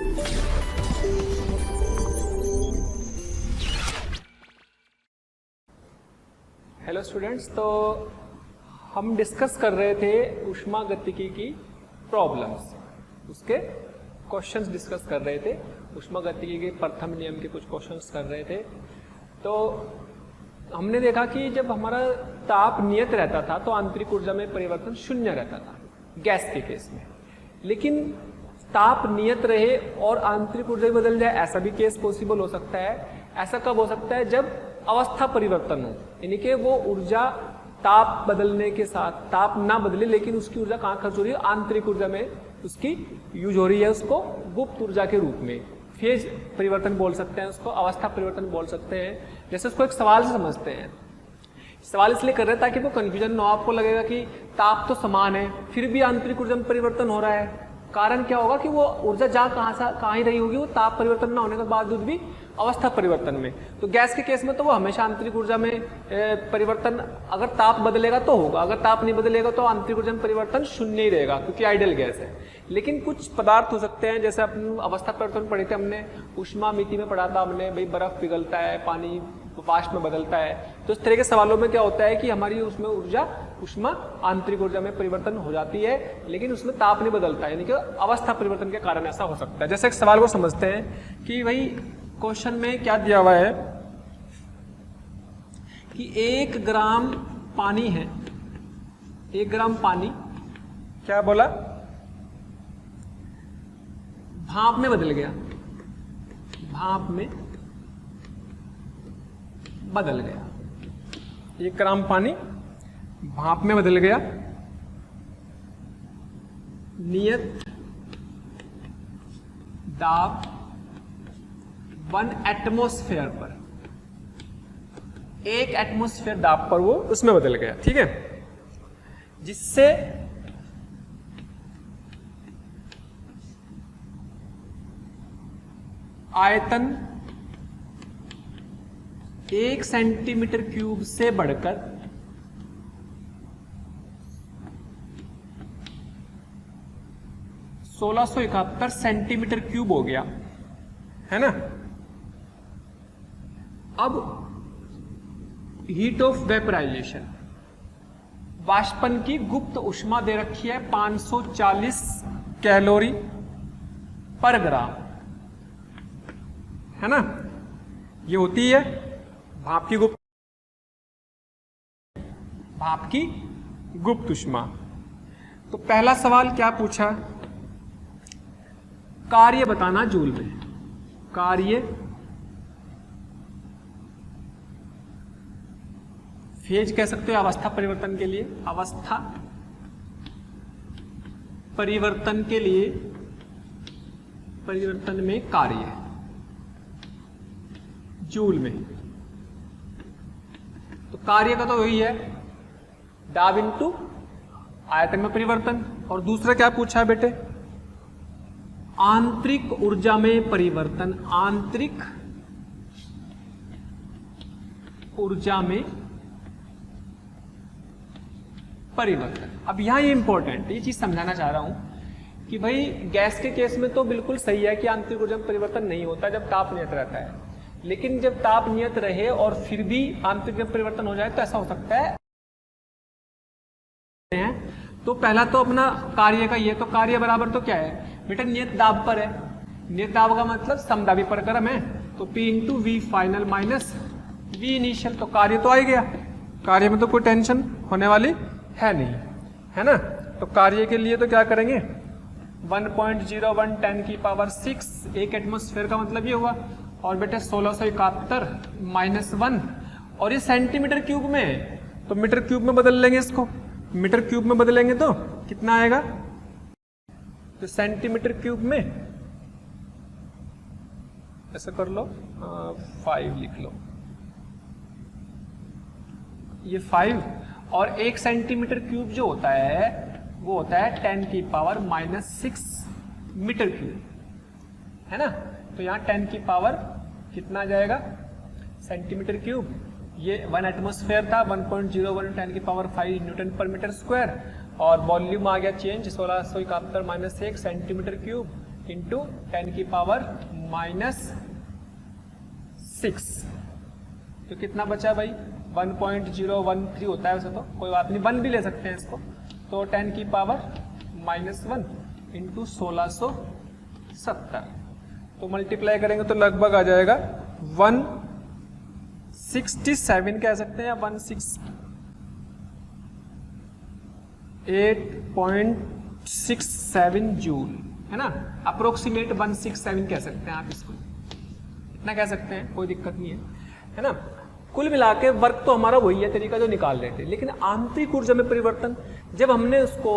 Hello students, तो हम discuss कर रहे थे ऊष्मागतिकी की प्रॉब्लम्स, उसके क्वेश्चंस डिस्कस कर रहे थे। ऊष्मागतिकी के प्रथम नियम के कुछ क्वेश्चंस कर रहे थे। तो हमने देखा कि जब हमारा ताप नियत रहता था तो आंतरिक ऊर्जा में परिवर्तन शून्य रहता था गैस के केस में। लेकिन ताप नियत रहे और आंतरिक ऊर्जा बदल जाए, ऐसा भी केस पॉसिबल हो सकता है। ऐसा कब हो सकता है? जब अवस्था परिवर्तन हो, यानी कि वो ऊर्जा ताप बदलने के साथ ताप ना बदले लेकिन उसकी ऊर्जा कहाँ खर्च हो रही है? आंतरिक ऊर्जा में उसकी यूज हो रही है। उसको गुप्त ऊर्जा के रूप में फेज परिवर्तन बोल सकते हैं, उसको अवस्था परिवर्तन बोल सकते हैं। जैसे उसको एक सवाल से समझते हैं। सवाल इसलिए कर रहे हैं ताकि वो कंफ्यूजन ना हो। आपको लगेगा कि ताप तो समान है फिर भी आंतरिक ऊर्जा में परिवर्तन हो रहा है। कारण क्या होगा कि वो ऊर्जा जहाँ कहाँ ही रही होगी, वो ताप परिवर्तन ना होने के बावजूद भी अवस्था परिवर्तन में। तो गैस के केस में तो वो हमेशा आंतरिक ऊर्जा में परिवर्तन, अगर ताप बदलेगा तो होगा, अगर ताप नहीं बदलेगा तो आंतरिक ऊर्जा में परिवर्तन शून्य ही रहेगा, क्योंकि आइडियल गैस है। लेकिन कुछ पदार्थ हो सकते हैं, जैसे अपन अवस्था परिवर्तन पढ़े थे हमने, ऊष्मा मिति में पढ़ा था हमने, भाई बर्फ पिघलता है, पानी वाष्प में बदलता है। तो इस तरह के सवालों में क्या होता है कि हमारी उसमें ऊर्जा ऊष्मा आंतरिक ऊर्जा में परिवर्तन हो जाती है, लेकिन उसमें ताप नहीं बदलता है, यानी कि अवस्था परिवर्तन के कारण ऐसा हो सकता है। जैसे एक सवाल को समझते हैं कि भाई क्वेश्चन में क्या दिया हुआ है कि 1 ग्राम पानी है, 1 ग्राम पानी क्या बोला? भाप में बदल गया, भाप में बदल गया। 1 ग्राम पानी भाप में बदल गया। नियत दाब 1 एटमॉस्फेयर पर, 1 एटमॉस्फेयर दाब पर वो उसमें बदल गया, ठीक है। जिससे आयतन 1 सेंटीमीटर क्यूब से बढ़कर 1671 सेंटीमीटर क्यूब हो गया, है ना। अब हीट ऑफ वेपराइजेशन, वाष्पन की गुप्त ऊष्मा दे रखी है 540 कैलोरी पर ग्राम, है ना। ये होती है भाप की गुप्त ऊष्मा। तो पहला सवाल क्या पूछा? कार्य बताना जूल में। कार्य फेज कह सकते हो अवस्था परिवर्तन के लिए, अवस्था परिवर्तन के लिए परिवर्तन में कार्य जूल में। तो कार्य का तो वही है दाब इंटू आयतन में परिवर्तन। और दूसरा क्या पूछा है बेटे? आंतरिक ऊर्जा में परिवर्तन, आंतरिक ऊर्जा में परिवर्तन। अब यहां ये इंपॉर्टेंट, ये चीज समझाना चाह रहा हूं कि भाई गैस के केस में तो बिल्कुल सही है कि आंतरिक ऊर्जा में परिवर्तन नहीं होता जब ताप नियत रहता है। लेकिन जब ताप नियत रहे और फिर भी आंतरिक में परिवर्तन हो जाए तो ऐसा हो सकता है। तो पहला तो अपना कार्य का ये, तो कार्य बराबर तो क्या है बेटा? नियत दाब पर है। नियत दाब का मतलब समदाबी प्रक्रम है, तो P into V final minus V initial. तो कार्य तो आ ही गया, कार्य में तो कोई टेंशन होने वाली है नहीं, है ना। तो कार्य के लिए तो क्या करेंगे? 1.01 10 की पावर 6 1 एटमॉस्फेयर का मतलब ये हुआ। और बेटे 1671 माइनस 1, और ये सेंटीमीटर क्यूब में है तो मीटर क्यूब में बदल लेंगे इसको। मीटर क्यूब में बदलेंगे तो कितना आएगा? तो सेंटीमीटर क्यूब में ऐसा कर लो, 5 लिख लो, ये 5। और 1 सेंटीमीटर क्यूब जो होता है वो होता है 10 की पावर -6 मीटर क्यूब, है ना। तो यहाँ 10 की पावर कितना आ जाएगा? Centimetre cube. ये 1 एटमॉस्फेयर था, 1.01 10 की पावर 5 न्यूटन पर मीटर स्क्वायर। और वॉल्यूम आ गया चेंज, 1671 -1 सेंटीमीटर क्यूब इंटू 10 की पावर -6। तो कितना बचा भाई, 1.013 होता है वैसे तो, कोई बात नहीं 1 भी ले सकते हैं इसको। तो 10 की पावर -1 इंटू 1670, तो मल्टीप्लाई करेंगे तो लगभग आ जाएगा 167 कह सकते हैं, या 168.67 जूल, है ना, अप्रोक्सीमेट 167 कह सकते हैं आप इसको, इतना कह सकते हैं, कोई दिक्कत नहीं है ना। कुल मिला के वर्क तो हमारा वही है तरीका जो निकाल रहे थे, लेकिन आंतरिक ऊर्जा में परिवर्तन, जब हमने उसको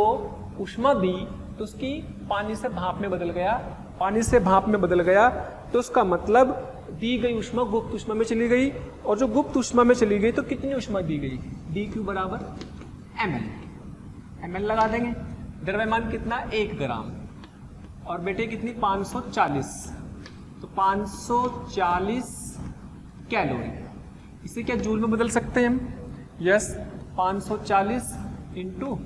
ऊष्मा दी तो उसकी पानी से भाप में बदल गया, पानी से भाप में बदल गया, तो उसका मतलब दी गई ऊष्मा गुप्त ऊष्मा में चली गई, और जो गुप्त ऊष्मा में चली गई तो कितनी ऊष्मा दी गई, dQ बराबर ml, ml लगा देंगे। द्रव्यमान कितना, 1 ग्राम, और बेटे कितनी 540, तो 540 कैलोरी। इसे क्या जूल में बदल सकते हैं हम, यस, 540 इंटू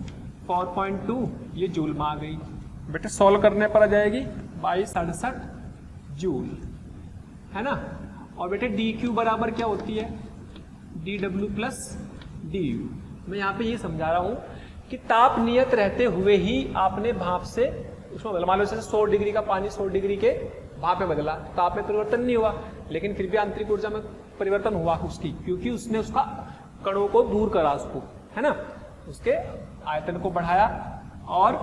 4.2 ये जूल में आ गई। बेटे सॉल्व करने पर आ जाएगी 2268 जूल, है ना। और बेटे dQ बराबर क्या होती है, dW प्लस du। मैं यहाँ पे ये समझा रहा हूँ कि ताप नियत रहते हुए ही आपने भाप से उसमें बदला, मान लो जैसे 100 डिग्री का पानी 100 डिग्री के भाप में बदला, ताप में परिवर्तन नहीं हुआ, लेकिन फिर भी आंतरिक ऊर्जा में परिवर्तन हुआ उसकी, क्योंकि उसने उसका कणों को दूर करा उसको, है ना, उसके आयतन को बढ़ाया, और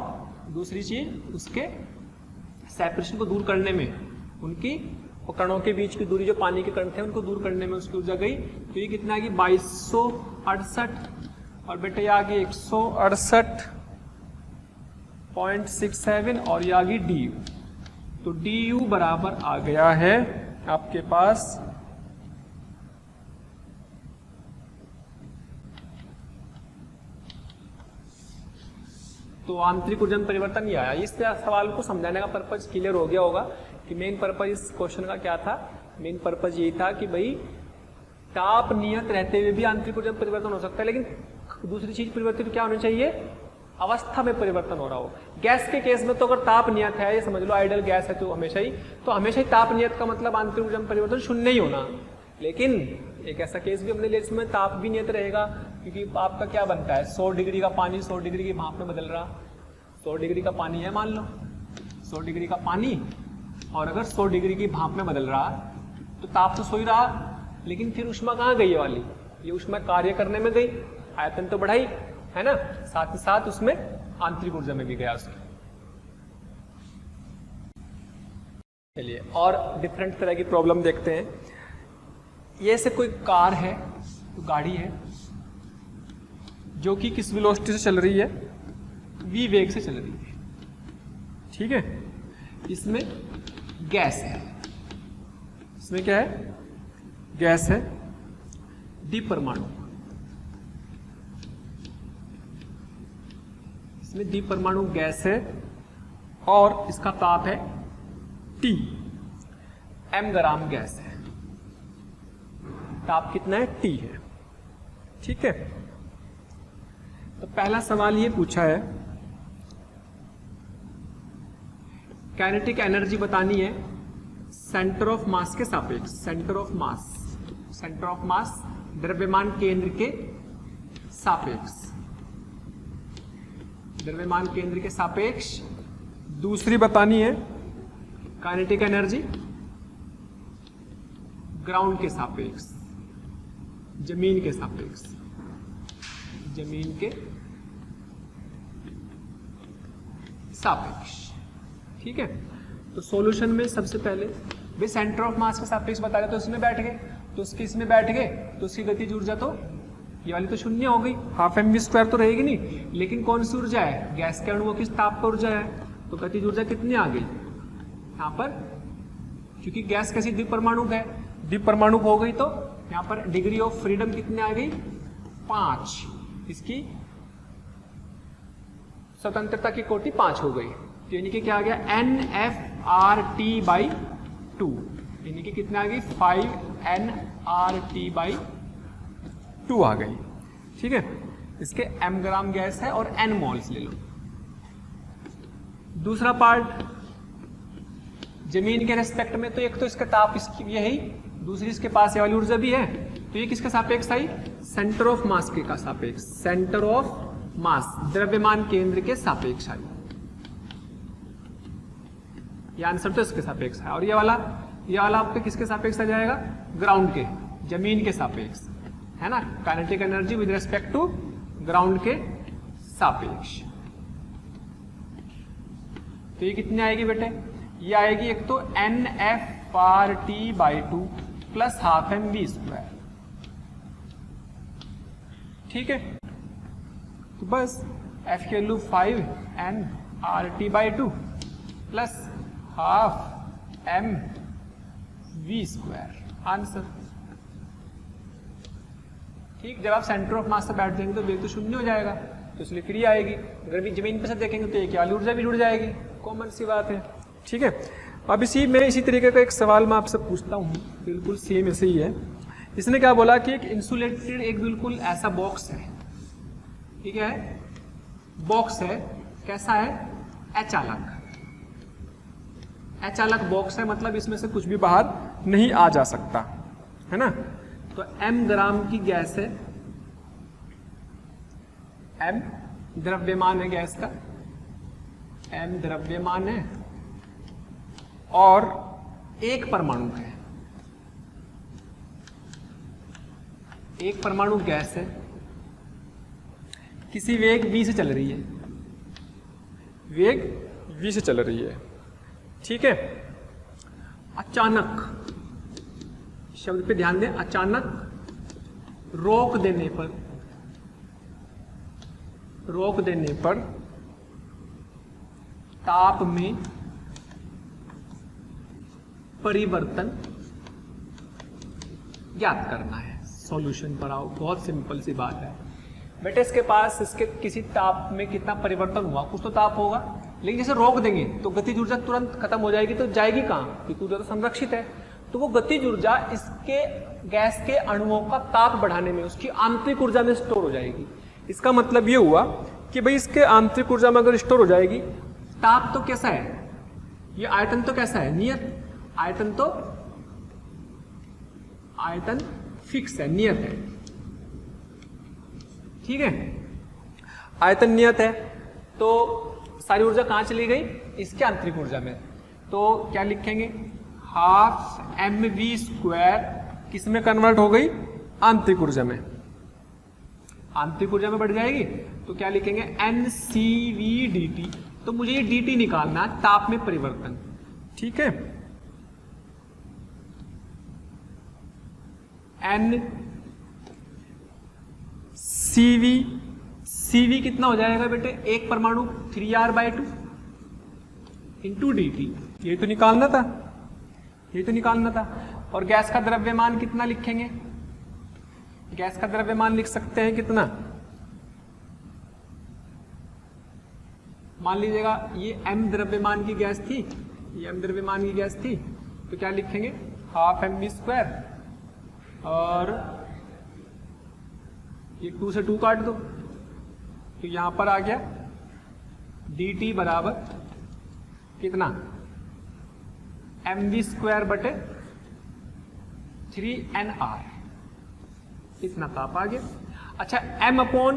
दूसरी चीज उसके सेपरेशन को दूर करने में, उनकी कणों के बीच की दूरी जो पानी के कण थे उनको दूर करने में उसकी ऊर्जा गई। तो ये कितना आ गई 2268, और बेटे ये आ गई 168.67, और ये आ गई DU। तो DU बराबर आ गया है आपके पास तो आंतरिक ऊर्जा में परिवर्तन ही आया। इस सवाल को समझाने का पर्पज क्लियर हो गया होगा कि मेन पर्पज इस क्वेश्चन का क्या था। मेन पर्पज यही था कि भाई ताप नियत रहते हुए भी आंतरिक ऊर्जा में परिवर्तन हो सकता है, लेकिन दूसरी चीज परिवर्तन क्या होनी चाहिए, अवस्था में परिवर्तन हो रहा हो। गैस के केस में तो अगर ताप नियत है, ये समझ लो आइडियल गैस है तो हमेशा ही ताप नियत का मतलब आंतरिक ऊर्जा में परिवर्तन शून्य ही होना। लेकिन एक ऐसा केस भी हमने लिया जिसमें ताप भी नियत रहेगा, क्योंकि आपका क्या बनता है 100 डिग्री का पानी 100 डिग्री की भाप में बदल रहा। 100 डिग्री का पानी है मान लो, 100 डिग्री का पानी, और अगर 100 डिग्री की भाप में बदल रहा तो ताप तो सो ही रहा, लेकिन फिर ऊष्मा कहाँ गई ये वाली, ये ऊष्मा कार्य करने में गई, आयतन तो बढ़ाई, है ना, साथ ही साथ उसमें आंतरिक ऊर्जा में भी गया उसकी। चलिए और डिफरेंट तरह की प्रॉब्लम देखते हैं। ये से कोई कार है, तो गाड़ी है जो कि किस वेलोसिटी से चल रही है, v वेग से चल रही है, ठीक है। इसमें गैस है, इसमें क्या है, गैस है, डी परमाणु, इसमें डी परमाणु गैस है, और इसका ताप है T, m ग्राम गैस है, ताप कितना है T है, ठीक है। तो पहला सवाल ये पूछा है, काइनेटिक एनर्जी बतानी है सेंटर ऑफ मास के सापेक्ष, सेंटर ऑफ मास द्रव्यमान केंद्र के सापेक्ष, द्रव्यमान केंद्र के सापेक्ष। दूसरी बतानी है काइनेटिक एनर्जी ग्राउंड के सापेक्ष, जमीन के सापेक्ष, जमीन के सापेक्ष, ठीक है। तो सॉल्यूशन में सबसे पहले वे सेंटर ऑफ मास के सापेक्ष बता रहे तो इसमें बैठ गए, तो उसके इसमें बैठ गए तो उसकी गतिज ऊर्जा तो ये वाली तो शून्य हो गई, हाफ mv² तो रहेगी नहीं, लेकिन कौन सी ऊर्जा है, गैस के अणुओं की ताप पर ऊर्जा है, तो गतिज ऊर्जा कितनी आ गई यहाँ पर, क्योंकि गैस कैसी द्विपरमाणुक है, द्विपरमाणुक हो गई तो यहाँ पर डिग्री ऑफ फ्रीडम कितनी आ गई 5, इसकी स्वतंत्रता की कोटि 5 हो गई, तो यानी कि क्या आ गया NFRT/2, यानी कि कितना आ गई 5nRT/2 आ गई, ठीक है। इसके m ग्राम गैस है और n मोल्स ले लो। दूसरा पार्ट जमीन के रेस्पेक्ट में, तो एक तो इसका ताप इसकी ये है, दूसरी इसके पास ये वाली ऊर्जा भी है, तो ये किसके सापेक्ष आई, सेंटर ऑफ मास के का सापेक्ष, सेंटर ऑफ मास द्रव्यमान केंद्र के सापेक्ष आई। ये आंसर तो इसके सापेक्ष है। और ये वाला आपके किसके सापेक्ष आ जाएगा, ग्राउंड के, जमीन के सापेक्ष, है ना, kinetic energy with respect to ground के सापेक्ष। तो ये कितनी आएगी बेटे, ये आएगी एक तो NF/T/2 प्लस हाफ mv²। ठीक है, तो बस F की value 5N/T/2 plus half mv², answer. ठीक, जब आप सेंटर ऑफ मास से बैठ जाएंगे तो वेग तो शून्य हो जाएगा, तो इसलिए फ्री आएगी। अगर जमीन पर से देखेंगे तो एक वाली ऊर्जा भी जुड़ जाएगी, कॉमन सी बात है। ठीक है, अब इसी तरीके का एक सवाल मैं आपसे पूछता हूँ, बिल्कुल सेम ऐसे ही है। इसने क्या बोला कि एक इंसुलेटेड एक बिल्कुल ऐसा बॉक्स है, ठीक है, बॉक्स है, कैसा है, अचालक बॉक्स है, मतलब इसमें से कुछ भी बाहर नहीं आ जा सकता, है ना। तो m ग्राम की गैस है, m द्रव्यमान है गैस का, m द्रव्यमान है और एक परमाणु है, एक परमाणु गैस है, किसी वेग v से चल रही है, वेग v से चल रही है। ठीक है, अचानक, शब्द पे ध्यान दें, अचानक रोक देने पर ताप में परिवर्तन ज्ञात करना है। सॉल्यूशन पर आओ, बहुत सिंपल सी बात है बेटे। इसके पास इसके किसी ताप में कितना परिवर्तन हुआ, कुछ तो ताप होगा, लेकिन जैसे रोक देंगे तो गतिज ऊर्जा तुरंत खत्म हो जाएगी, तो जाएगी कहाँ, क्योंकि ऊर्जा तो संरक्षित है। तो वो गतिज ऊर्जा इसके गैस के अणुओं का ताप बढ़ाने में, उसकी आंतरिक ऊर्जा में स्टोर हो जाएगी। इसका मतलब ये हुआ कि भाई इसके आंतरिक ऊर्जा में अगर स्टोर हो जाएगी, ताप तो कैसा है, ये आयतन तो कैसा है, नियत, आयतन फिक्स है, नियत है। ठीक है, आयतन नियत है, तो सारी ऊर्जा कहां चली गई, इसके आंतरिक ऊर्जा में। तो क्या लिखेंगे, हाफ mv² किस में कन्वर्ट हो गई, आंतरिक ऊर्जा में, आंतरिक ऊर्जा में बढ़ जाएगी। तो क्या लिखेंगे, NCV/dt। तो मुझे ये dt निकालना, ताप में परिवर्तन। ठीक है, CV कितना हो जाएगा बेटे, एक परमाणु 3r/2 इंटू dt। ये तो निकालना था। और गैस का द्रव्यमान कितना लिखेंगे, गैस का द्रव्यमान लिख सकते हैं कितना, मान लीजिएगा ये m द्रव्यमान की गैस थी, तो क्या लिखेंगे, हाफ mv², और ये 2 से 2 काट दो, तो यहां पर आ गया dt बराबर कितना, mv²/3nr, इतना ताप आ गया। अच्छा, m/n,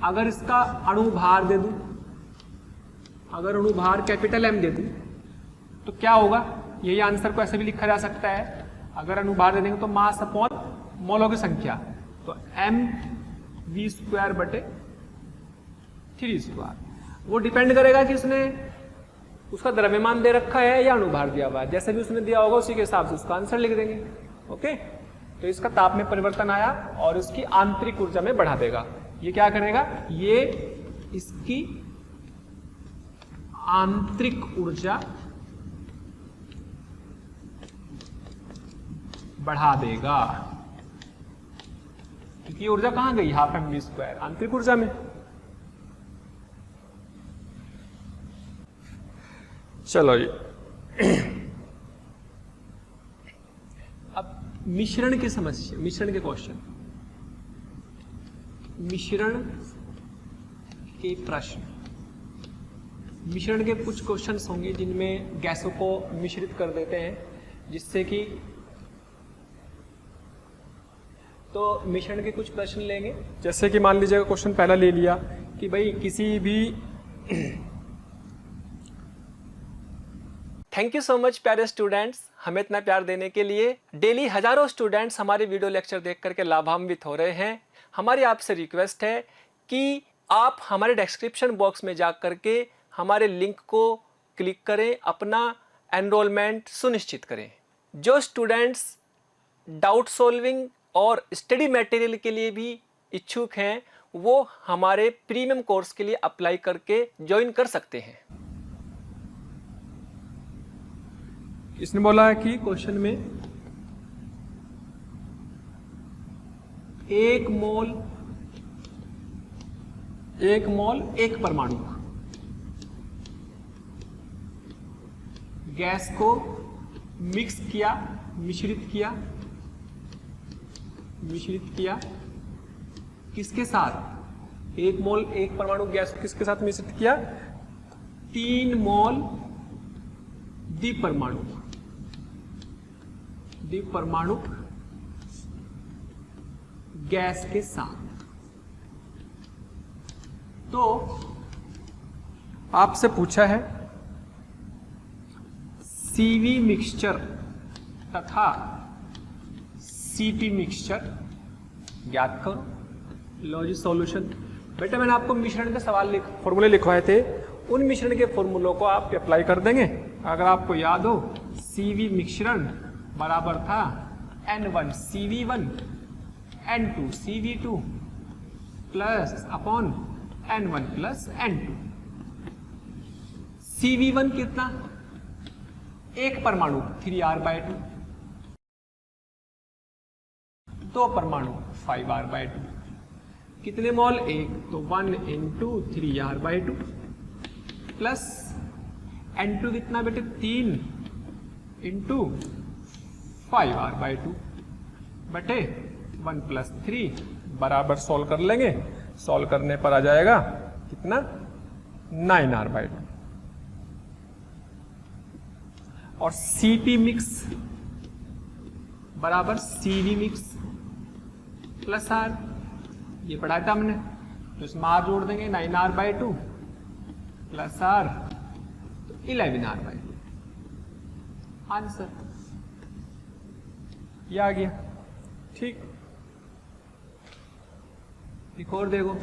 अगर इसका अणु भार दे दूं, अगर अणु भार कैपिटल M दे दूं तो क्या होगा, यही आंसर को ऐसे भी लिखा जा सकता है, अगर अणु भार दे देंगे तो मास अपॉन मोलों की संख्या, तो mv²/3²। वो डिपेंड करेगा कि उसने उसका द्रव्यमान दे रखा है या अणुभार दिया हुआ है, जैसे भी उसने दिया होगा उसी के हिसाब से उसका आंसर लिख देंगे। ओके, तो इसका ताप में परिवर्तन आया और उसकी आंतरिक ऊर्जा में बढ़ा देगा। ये क्या करेगा, ये इसकी आंतरिक ऊर्जा बढ़ा देगा, क्योंकि ऊर्जा कहां गई, हाफ mv², आंतरिक ऊर्जा में। चलो ये अब मिश्रण की समस्या, मिश्रण के क्वेश्चन, मिश्रण के प्रश्न। मिश्रण के कुछ क्वेश्चंस होंगे जिनमें गैसों को मिश्रित कर देते हैं जिससे कि, तो मिश्रण के कुछ प्रश्न लेंगे। जैसे कि मान लीजिएगा क्वेश्चन पहला ले लिया कि भाई किसी भी थैंक यू सो मच प्यारे स्टूडेंट्स, हमें इतना प्यार देने के लिए। डेली हजारों स्टूडेंट्स हमारे वीडियो लेक्चर देख करके लाभान्वित हो रहे हैं। हमारी आपसे रिक्वेस्ट है कि आप हमारे डिस्क्रिप्शन बॉक्स में जा करके हमारे लिंक को क्लिक करें, अपना एनरोलमेंट सुनिश्चित करें। जो स्टूडेंट्स डाउट सॉल्विंग और स्टडी मटेरियल के लिए भी इच्छुक हैं वो हमारे प्रीमियम कोर्स के लिए अप्लाई करके ज्वाइन कर सकते हैं। इसने बोला है कि क्वेश्चन में 1 मोल 1 परमाणु गैस को मिक्स किया, मिश्रित किया किसके साथ? 1 मोल 1 परमाणु गैस को किसके साथ मिश्रित किया? 3 मोल द्विपरमाणु गैस के साथ। तो आपसे पूछा है CV मिक्सचर तथा CP मिक्सचर ज्ञात करो। लो जी सॉल्यूशन। बेटा मैंने आपको मिश्रण के सवाल फॉर्मूले लिखवाए थे, उन मिश्रण के फॉर्मूलों को आप अप्लाई कर देंगे। अगर आपको याद हो CV मिश्रण बराबर था N1 CV1 N2 CV2 plus upon N1 plus N2। CV1 कितना? 1 परमाणु 3R/2, 2 परमाणु 5R/2, कितने मोल? 1, तो 1 × 3R/2 प्लस N2 कितना बेटे? 3 × 5R/2 बटे 1 + 3 बराबर सॉल्व कर लेंगे। सॉल्व करने पर आ जाएगा कितना? 9R/2। और CP मिक्स बराबर CV मिक्स प्लस R, ये पढ़ाया था हमने, तो इसमें R जोड़ देंगे। 9R/2 प्लस R तो 11R/2 आंसर। ये आ गया। ठीक, एक और देखो।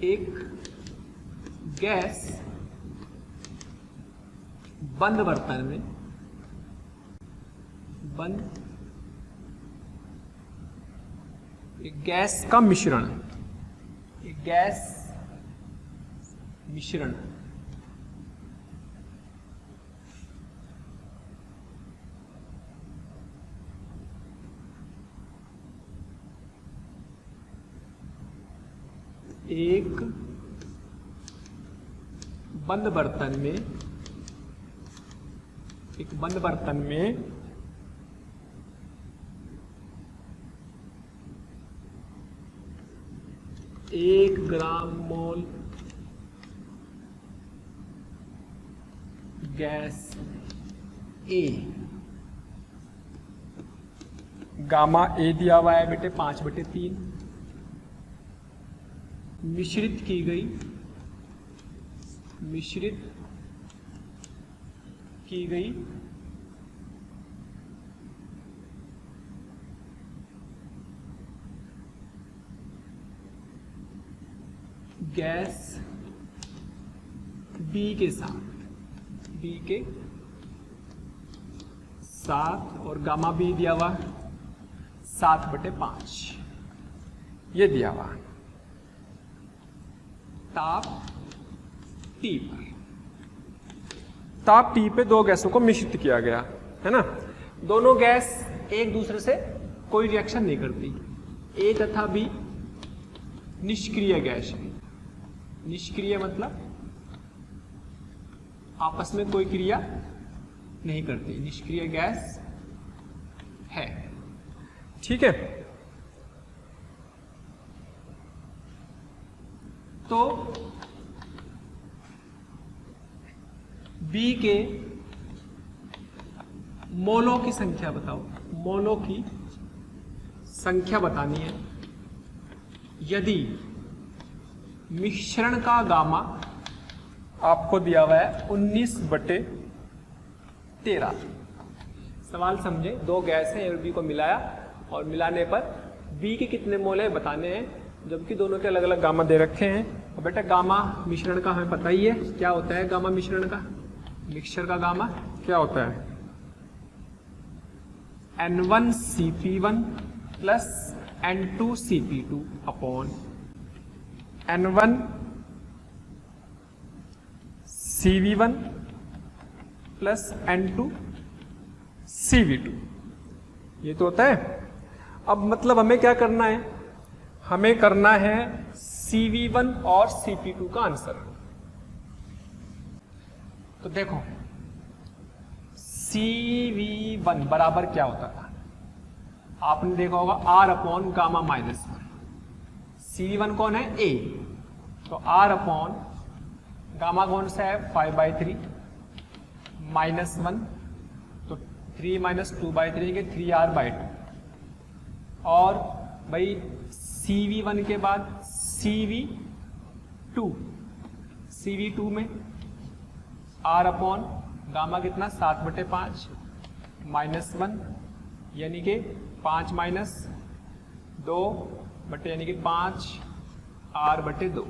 एक गैस बंद बर्तन में एक गैस का मिश्रण, एक गैस मिश्रण एक बंद बर्तन में 1 gram mole gas A, gamma A दिया हुआ है बेटे 5/3, मिश्रित की गई गैस B के साथ और गामा B दिया हुआ 7/5 ये दिया हुआ। ताप T पे 2 गैसों को मिश्रित किया गया है ना। दोनों गैस एक दूसरे से कोई रिएक्शन नहीं करती। A तथा B निष्क्रिय गैस है। निष्क्रिय मतलब आपस में कोई क्रिया नहीं करती, निष्क्रिय गैस है। ठीक है। तो B के मोलों की संख्या बताओ, मोलों की संख्या बतानी है यदि मिश्रण का गामा आपको दिया हुआ है 19/13। सवाल समझे, दो गैस हैं, A और B को मिलाया और मिलाने पर B के कितने मोल है बताने हैं, जबकि दोनों के अलग अलग गामा दे रखे हैं। और बेटा गामा मिश्रण का हमें पता ही है क्या होता है। गामा मिश्रण का, मिक्सचर का गामा क्या होता है, N1Cp1 plus N2Cp2 upon N1Cv1 plus N2Cv2, ये तो होता है। अब मतलब हमें क्या करना है, हमें करना है Cv1 और Cp2 का आंसर। तो देखो Cv1 बराबर क्या होता था, आपने देखा होगा R upon gamma minus 1। Cv1 कौन है, A, तो R अपॉन गामा कौन सा है 5/3 माइनस 1, तो 3 माइनस 2/3 के 3R/2। और भाई Cv1 के बाद Cv2 में R अपॉन गामा कितना 7/5 माइनस 1, यानी कि 5 माइनस 2 बटे यानी कि 5R/2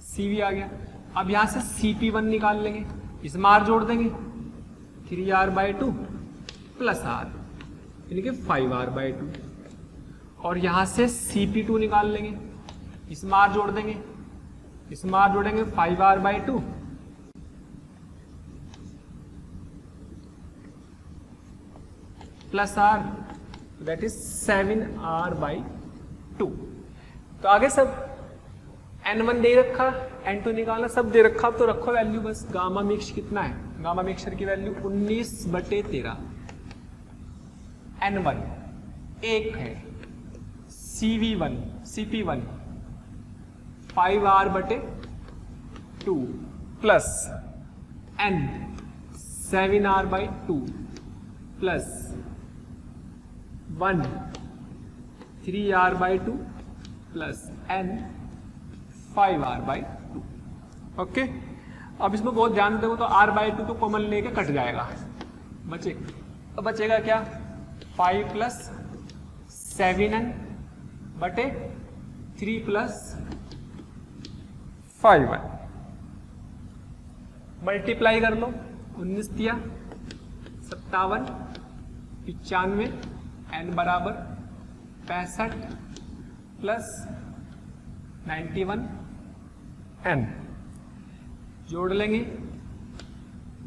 Cv आ गया। अब यहां से Cp1 निकाल लेंगे, इसमें R जोड़ देंगे 3R/2 प्लस R यानी कि 5R/2, और यहां से Cp2 निकाल लेंगे, इसमें R जोड़ देंगे, इसमें R जोड़ेंगे 5R/2 plus R, that is 7R/2। तो आगे सब N1 दे रखा, N2 निकालना, सब दे रखा, तो रखो वैल्यू बस। गामा मिक्स कितना है, गामा मिक्सर की वैल्यू 19/13। N1 1 है, Cp1 5R/2 plus N 7R/2 plus 1 3R/2 plus N 5R/2। Okay, अब इसमें बहुत ध्यान देखो, तो R/2 तो कॉमन लेके कट जाएगा, बचेगा क्या 5 plus 7n/3 plus 5n। Multiply कर लो, 19 दिया 57, 95, n बराबर 65 प्लस 91 n। जोड़ लेंगे,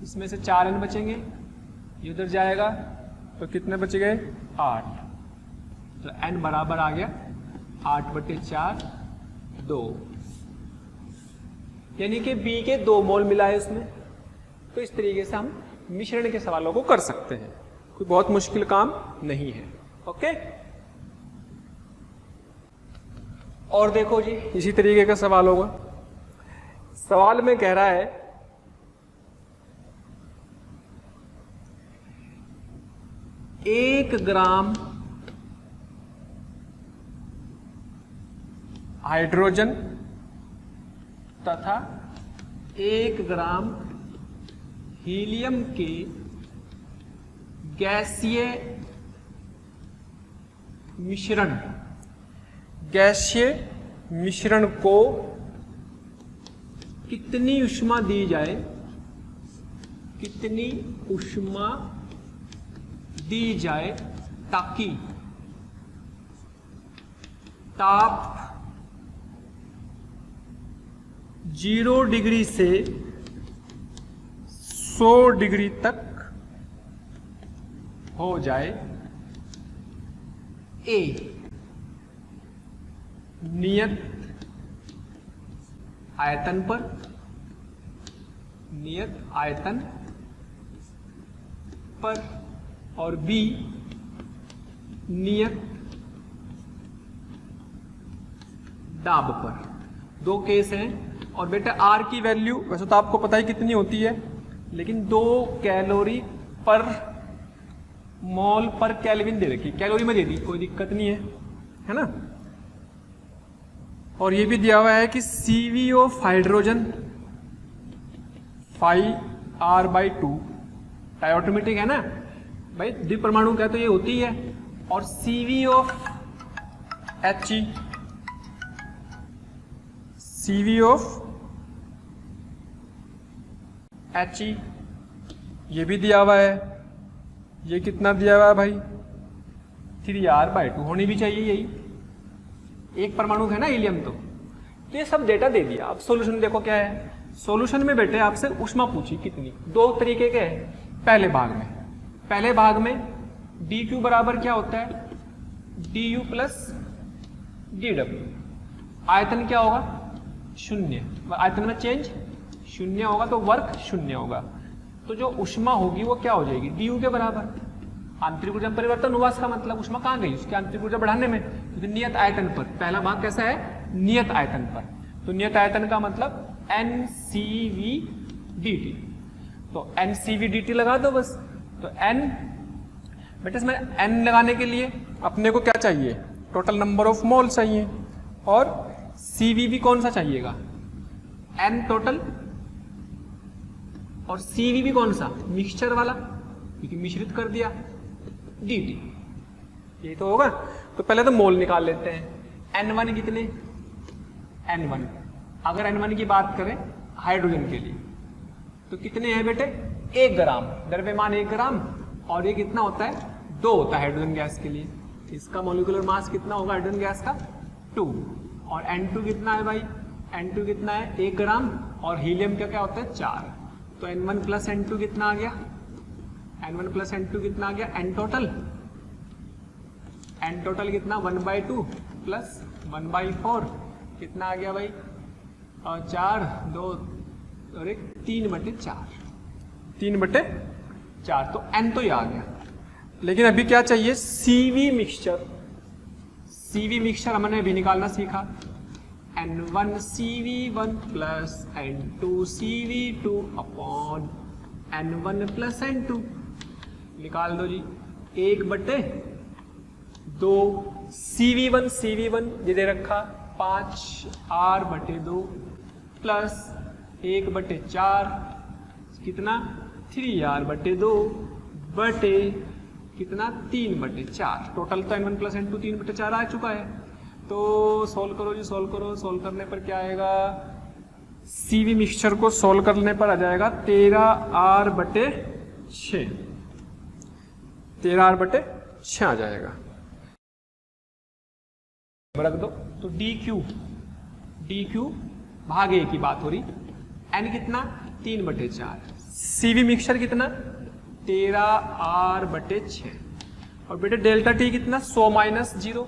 इसमें से 4n बचेंगे, ये उधर जाएगा तो कितने बच गए 8, तो n बराबर आ गया 8/4 2, यानी कि B के 2 मोल मिला है इसमें। तो इस तरीके से हम मिश्रण के सवालों को कर सकते हैं, कोई बहुत मुश्किल काम नहीं है। ओके, और देखो जी इसी तरीके का सवाल होगा। सवाल में कह रहा है 1 ग्राम हाइड्रोजन तथा 1 ग्राम हीलियम के गैसीय मिश्रण को कितनी ऊष्मा दी जाए, ताकि ताप 0 डिग्री से 100 डिग्री तक हो जाए। ए नियत आयतन पर और बी नियत दाब पर। दो केस हैं। और बेटा आर की वैल्यू वैसे तो आपको पता ही कितनी होती है, लेकिन 2 कैलोरी पर मोल पर केल्विन दे रखी, कैलोरी में दे दी, कोई दिक्कत नहीं है ना। और ये भी दिया हुआ है कि CV ऑफ हाइड्रोजन 5R/2 डायऑटोमेटिक है ना भाई, द्विपरमाणु का तो ये होती है। और CV of He, CV of He ये भी दिया हुआ है। ये कितना दिया हुआ है भाई, 3R/2 होनी भी चाहिए यही, एक परमाणु है ना हीलियम। तो ये सब डेटा दे दिया। अब सॉल्यूशन देखो क्या है। सॉल्यूशन में बेटे आपसे ऊष्मा पूछी कितनी, दो तरीके के हैं। पहले भाग में dQ बराबर क्या होता है, du प्लस dw। आयतन क्या होगा, शून्य, आयतन में चेंज शून्य होगा तो वर्क शून्य होगा। तो जो ऊष्मा होगी वो क्या हो जाएगी, du के बराबर। आंतरिक ऊर्जा परिवर्तन हुआ, इसका मतलब ऊष्मा कहाँ गई, उसकी आंतरिक ऊर्जा बढ़ाने में, तो नियत आयतन पर। पहला भाग कैसा है, नियत आयतन पर। तो नियत आयतन का मतलब NCV/dt। तो NCV/dt लगा दो बस। तो N बेटा इसमें N लगाने के लिए अपने को क्या चाहिए, टोटल नंबर ऑफ मोल चाहिए। और CV भी कौन सा चाहिएगा, N टोटल। और CV भी कौन सा, मिक्सचर वाला, क्योंकि मिश्रित कर दिया, dt। ये तो होगा। तो पहले तो मोल निकाल लेते हैं। N1 कितने, N1 अगर N1 की बात करें हाइड्रोजन के लिए तो कितने हैं बेटे, 1 ग्राम, द्रव्यमान 1 ग्राम। और ये कितना होता है, 2 होता है हाइड्रोजन गैस के लिए। इसका मोलिकुलर मास कितना होगा हाइड्रोजन गैस का, 2। और N2 कितना है भाई, N2 कितना है, 1 ग्राम। और हीलियम का क्या होता है, 4। तो N1 प्लस N2 कितना आ गया, N1 प्लस N2 कितना आ गया, N टोटल कितना, 1/2 प्लस 1/4 कितना आ गया भाई, और 4 2 और 1 3/4, 3/4। तो N तो ये आ गया। लेकिन अभी क्या चाहिए, CV मिक्सचर। CV मिक्सचर हमने अभी निकालना सीखा। N1 CV1 plus N2 CV2 upon N1 plus N2। निकाल दो जी, 1/2 CV1 ये दे रखा 5R/2 प्लस 1/4 कितना, 3R/2 बटे कितना, 3/4। टोटल तो N1 प्लस N2 3/4 आ चुका है। तो सोल्व करो जी, सोल्व करो। सोल्व करने पर क्या आएगा, CV मिक्सचर को सोल्व करने पर आ जाएगा 13R/6, 13R/6 आ जाएगा। रख दो। तो dQ भाग A की बात हो रही, N कितना, 3/4, CV मिक्सचर कितना, 13R/6। और बेटे डेल्टा T कितना, 100 माइनस 0।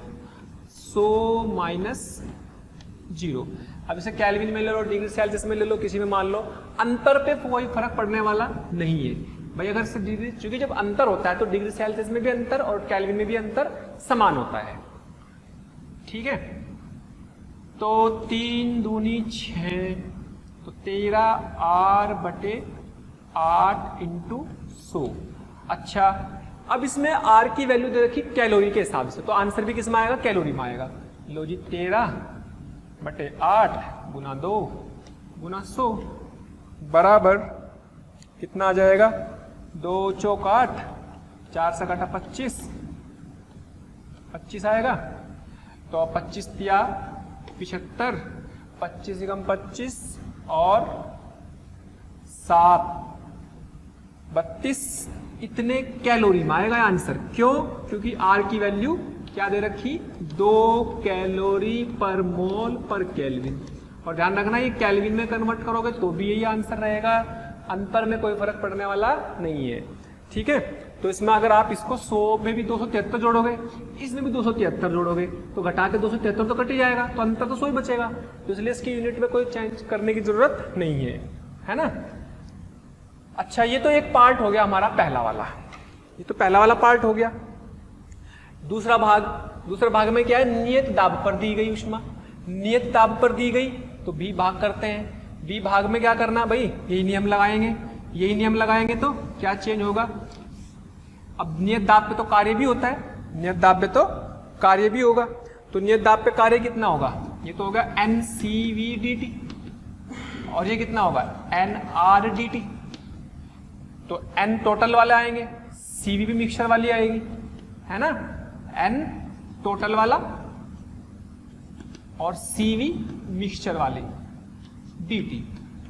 अब इसे केल्विन में ले लो, डिग्री सेल्सियस में ले लो, किसी में मान लो, अंतर पे कोई फर्क पड़ने वाला नहीं है भाई। अगर से डिग्री, क्योंकि जब अंतर होता है तो डिग्री सेल्सियस में भी अंतर और केल्विन में भी अंतर समान होता है, ठीक है। तो 3 दूनी 6, तो 13R/8 × 100। अच्छा, अब इसमें R की वैल्यू दे रखी कैलोरी के हिसाब से, तो आंसर भी किस में आएगा, कैलोरी में आएगा। लो जी, 13/8 × 2 × 100 बराबर कितना आ जाएगा, 2 चौक 8, 4 से काटा 25 आएगा। तो 25 तिया 75, 25 × 25 और 7 32, इतने कैलोरी में आएगा आंसर। क्यों, क्योंकि R की वैल्यू क्या दे रखी, 2 कैलोरी पर मोल पर केल्विन। और ध्यान रखना ये केल्विन में कन्वर्ट करोगे तो भी यही आंसर रहेगा, अंतर में कोई फर्क पड़ने वाला नहीं है, ठीक है। तो इसमें अगर आप इसको 100 में भी 273 जोड़ोगे, इसमें भी 273 जोड़ोगे, तो घटा के 273 तो कट ही जाएगा, तो अंतर तो 100 ही बचेगा। तो इसलिए इसकी यूनिट में कोई चेंज करने की जरूरत नहीं है ना। अच्छा, ये तो एक पार्ट हो गया हमारा पहला वाला, ये तो पहला वाला पार्ट हो गया। दूसरा भाग में क्या है, नियत दाब पर दी गई ऊष्मा, नियत दाब पर दी गई तो b भाग करते हैं। b भाग में क्या करना है भाई, यही नियम लगाएंगे, यही नियम लगाएंगे तो क्या चेंज होगा। अब नियत दाब पे तो कार्य भी होता है, नियत दाब पे तो कार्य भी होगा, तो नियत दाब पे कार्य कितना होगा, ये तो होगा NCV dt, और ये कितना होगा NR dt। तो N टोटल वाले आएंगे, CV भी मिक्सचर वाली आएगी, है ना, N टोटल वाला और CV मिक्सचर वाली dt,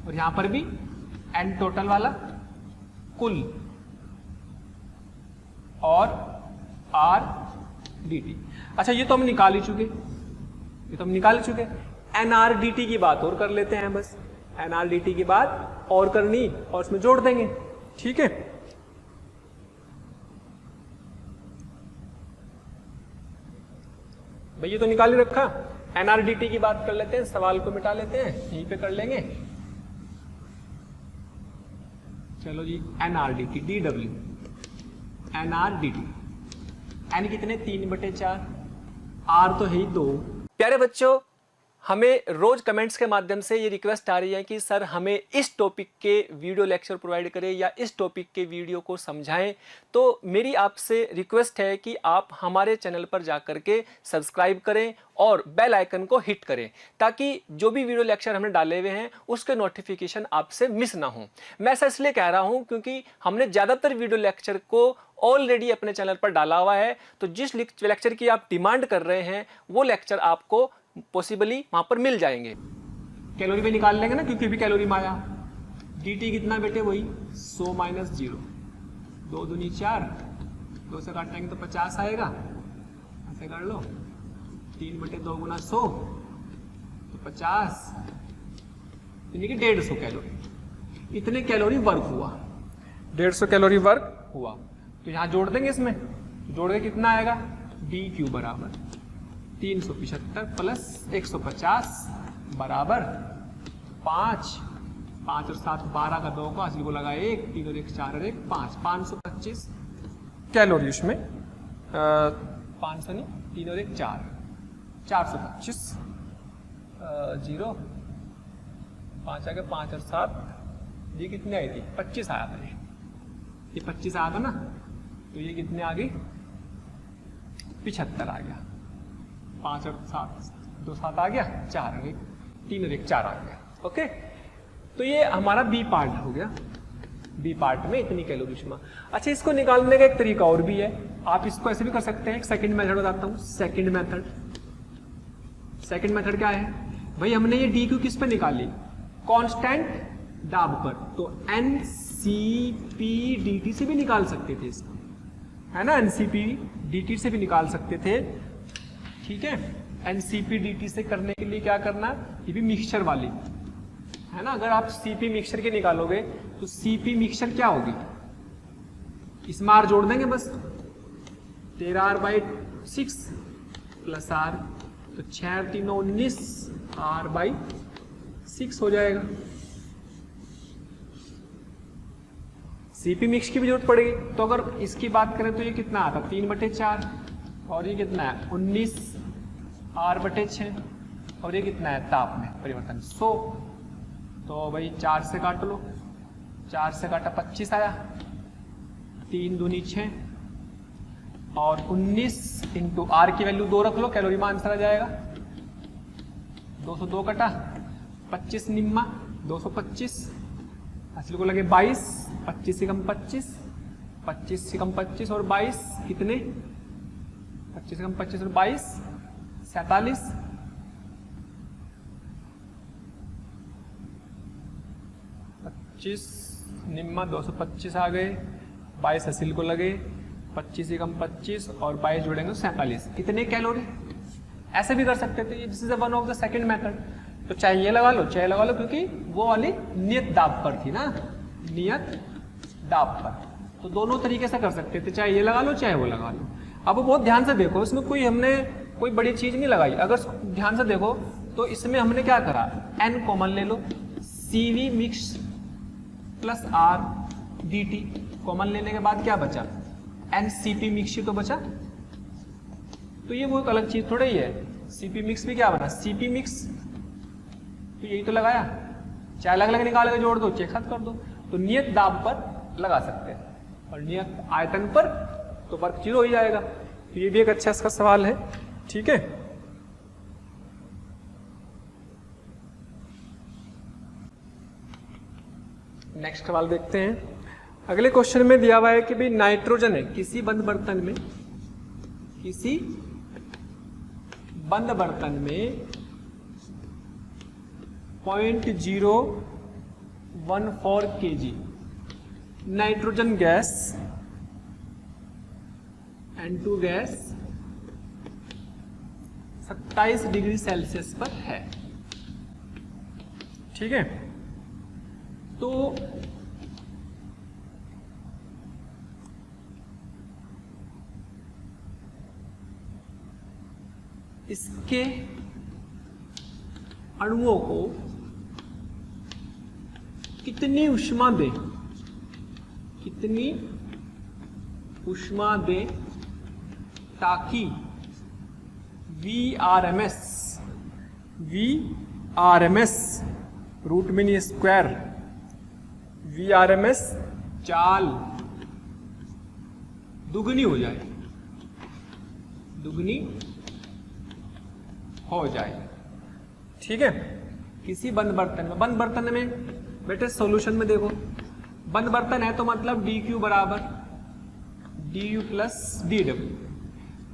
और यहां पर भी N टोटल वाला कुल और R dt। अच्छा ये तो हम निकाल ही चुके, ये तो हम निकाल ही चुके। NR dt की बात और कर लेते हैं, बस NR dt की बात और करनी और उसमें जोड़ देंगे, ठीक है। भैया तो निकाल ही रखा, NR dt की बात कर लेते हैं, सवाल को मिटा लेते हैं, यहीं पे कर लेंगे। चलो जी NR dt dw, NR dt, N कितने 3/4, R तो है ही 2। प्यारे बच्चों, हमें रोज कमेंट्स के माध्यम से ये रिक्वेस्ट आ रही है कि सर हमें इस टॉपिक के वीडियो लेक्चर प्रोवाइड करें या इस टॉपिक के वीडियो को समझाएं। तो मेरी आपसे रिक्वेस्ट है कि आप हमारे चैनल पर जाकर के सब्सक्राइब करें और बेल आइकन को हिट करें, ताकि जो भी वीडियो लेक्चर हमने डाले हुए हैं उसके नोटिफिकेशन आपसे मिस ना हो। मैं ऐसा इसलिए कह रहा हूं क्योंकि हमने ज़्यादातर वीडियो लेक्चर को ऑलरेडी अपने चैनल पर डाला हुआ है, तो जिस लेक्चर की आप डिमांड कर रहे हैं वो लेक्चर आपको पॉसिबली वहां पर मिल जाएंगे। कैलोरी में निकाल लेंगे ना, क्योंकि भी कैलोरी में आया। dt कितना बेटे, वही 100 - 0, 2 दूनी 4, 2 से काटेंगे तो 50 आएगा, ऐसे कर लो, 3/2 × 100 तो 50, यानी कि 150 कैलोरी, इतने कैलोरी वर्क हुआ, 150 कैलोरी वर्क हुआ। तो यहां जोड़ देंगे, इसमें जोड़ के कितना आएगा, dq बराबर 375 + 150 बराबर 5, 5 और 7 12 का 2 का, असली को लगा 1, 3 और 1 4 और 1 5, 525 कैलोरी उसमें, 500 नहीं, 3 और 1 4, 425, 0 5 आ गया, 5 और 7 ये कितने आई थी, 25 आया था, ये 25 आया था ना, तो ये कितने आ गई, 75 आ गया, 5 और 7, 2 7 आ गया, 4 और 1 3 और 1 4 आ गया। ओके, तो ये हमारा बी पार्ट हो गया, बी पार्ट में इतनी कैलोरी ऊष्मा। अच्छा, इसको निकालने का एक तरीका और भी है, आप इसको ऐसे भी कर सकते हैं। एक सेकंड मेथड बताता हूँ, सेकंड मेथड क्या है भाई, हमने ये डी क्यू किस पे निकाली, कांस्टेंट दाब पर, तो एनसीपी dt से भी निकाल सकते थे इसको, है ना, एनसीपी dt से भी निकाल सकते थे, ठीक है। एनसीपी dt से करने के लिए क्या करना, ये भी मिक्सचर वाली है ना। अगर आप सीपी मिक्सचर के निकालोगे तो सीपी मिक्सचर क्या होगी, इसमें आर जोड़ देंगे बस, 13r/6 प्लस आर, तो 6 3 19 r/6 हो जाएगा। सीपी मिक्स की भी जरूरत पड़ेगी, तो अगर इसकी बात करें तो ये कितना आता, 3/4, और ये कितना है 19 r/6, और ये कितना है ताप में परिवर्तन 100, तो भाई 4 से काट लो, 4 से काटा 25 आया, 3 दूनी 6, और 19 इंटू आर की वैल्यू 2 रख लो, कैलोरी में आंसर आ जाएगा, 202 कटा 25 निम्मा 225, असली को लगे 22, 25 से कम 25, 25 से कम 25 और 22 कितने, 25 से कम 25 और 22 47, 25 निम्मा 225 आ गए, 22 असिल को लगे, 25 से कम 25 और 22 जोड़ेंगे तो 47, कितने कैलोरी। ऐसे भी कर सकते थे, this is one of the second method. तो चाहे ये लगा लो चाहे लगा लो, क्योंकि वो वाली नियत दाब पर थी ना, नियत दाब पर, तो दोनों तरीके से कर सकते थे, चाहे ये लगा लो चाहे वो लगा लो। अब बहुत ध्यान से देखो, इसमें हमने कोई बड़ी चीज नहीं लगाई, अगर ध्यान से देखो तो इसमें हमने क्या करा, n कॉमन ले लो, CV mix plus R dt common लेने के बाद क्या बचा, NCP मिक्स ही तो बचा, तो ये वो एक अलग चीज थोड़ा ही है। CP मिक्स भी क्या बना, CP मिक्स तो यही तो लगाया, चाहे अलग अलग निकाल के जोड़ दो, चाहे खत्म कर दो, तो नियत दाब पर लगा सकते हैं और नियत आयतन पर तो वर्क जीरो हो जाएगा। तो ये भी एक अच्छा इसका सवाल है। ठीक है, नेक्स्ट सवाल देखते हैं। अगले क्वेश्चन में दिया हुआ है कि भाई नाइट्रोजन है किसी बंद बर्तन में, किसी बंद बर्तन में 0.014 kg nitrogen gas N2 gas 27 degree Celsius पर है। ठीक है, तो इसके अणुओं को कितनी ऊष्मा दे, कितनी ऊष्मा दे ताकि VRMS root mean square VRMS चाल दुगनी हो जाए, दुगनी हो जाए। ठीक है, किसी बंद बर्तन में, बंद बर्तन में बेटे सॉल्यूशन में देखो, बंद बर्तन है तो मतलब dq बराबर du प्लस dw,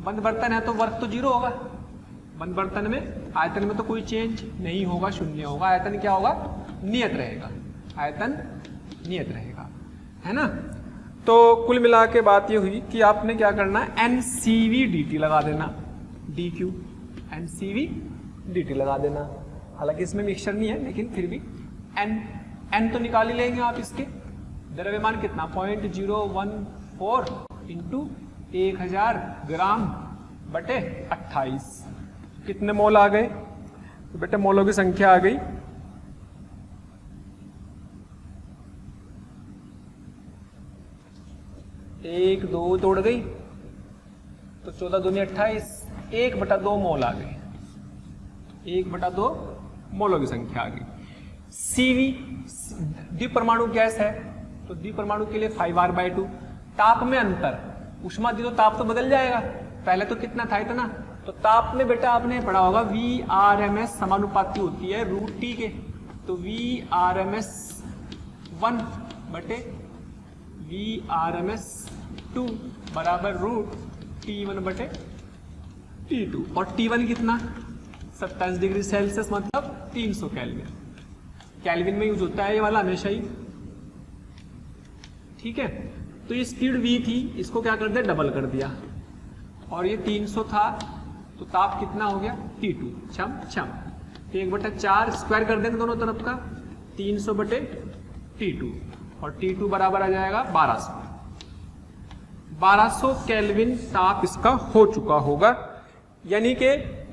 बंद बर्तन है तो वर्क तो जीरो होगा, बंद बर्तन में आयतन में तो कोई चेंज नहीं होगा, शून्य होगा, आयतन क्या होगा, नियत रहेगा, आयतन नियत रहेगा, है ना। तो कुल मिला के बात ये हुई कि आपने क्या करना है, NCV dt लगा देना, dq NCV dt लगा देना। हालांकि इसमें मिक्सचर नहीं है लेकिन फिर भी n तो निकाल ही लेंगे आप। इसके द्रव्यमान कितना 0.014 इंटू 1000 ग्राम बटे 28, कितने मोल आ गए, तो बेटे मोलों की संख्या आ गई 1 2 तोड़ गई तो 14 दूनी 28, 1/2 मोल आ गए, 1/2 मोलों की संख्या आ गई। Cv द्विपरमाणु गैस है तो द्विपरमाणु के लिए 5R/2, ताप में अंतर, ऊष्मा दी तो ताप तो बदल जाएगा, पहले तो कितना था इतना, तो ताप में बेटा आपने पढ़ा होगा VRMS समानुपाती होती है रूट टी के, तो VRMS 1 बटे VRMS 2 बराबर रूट T1 बटे T2, और T1 कितना 27 डिग्री सेल्सियस मतलब 300 केल्विन, केल्विन में यूज होता है ये वाला हमेशा ही। ठीक है, तो ये स्पीड V थी, इसको क्या कर दिया, डबल कर दिया, और ये 300 था तो ताप कितना हो गया T2 छम छम, तो 1/4 स्क्वायर कर देंगे दोनों तरफ का, 300 बटे T2, और T2 बराबर आ जाएगा 1200 केल्विन ताप इसका हो चुका होगा। यानी कि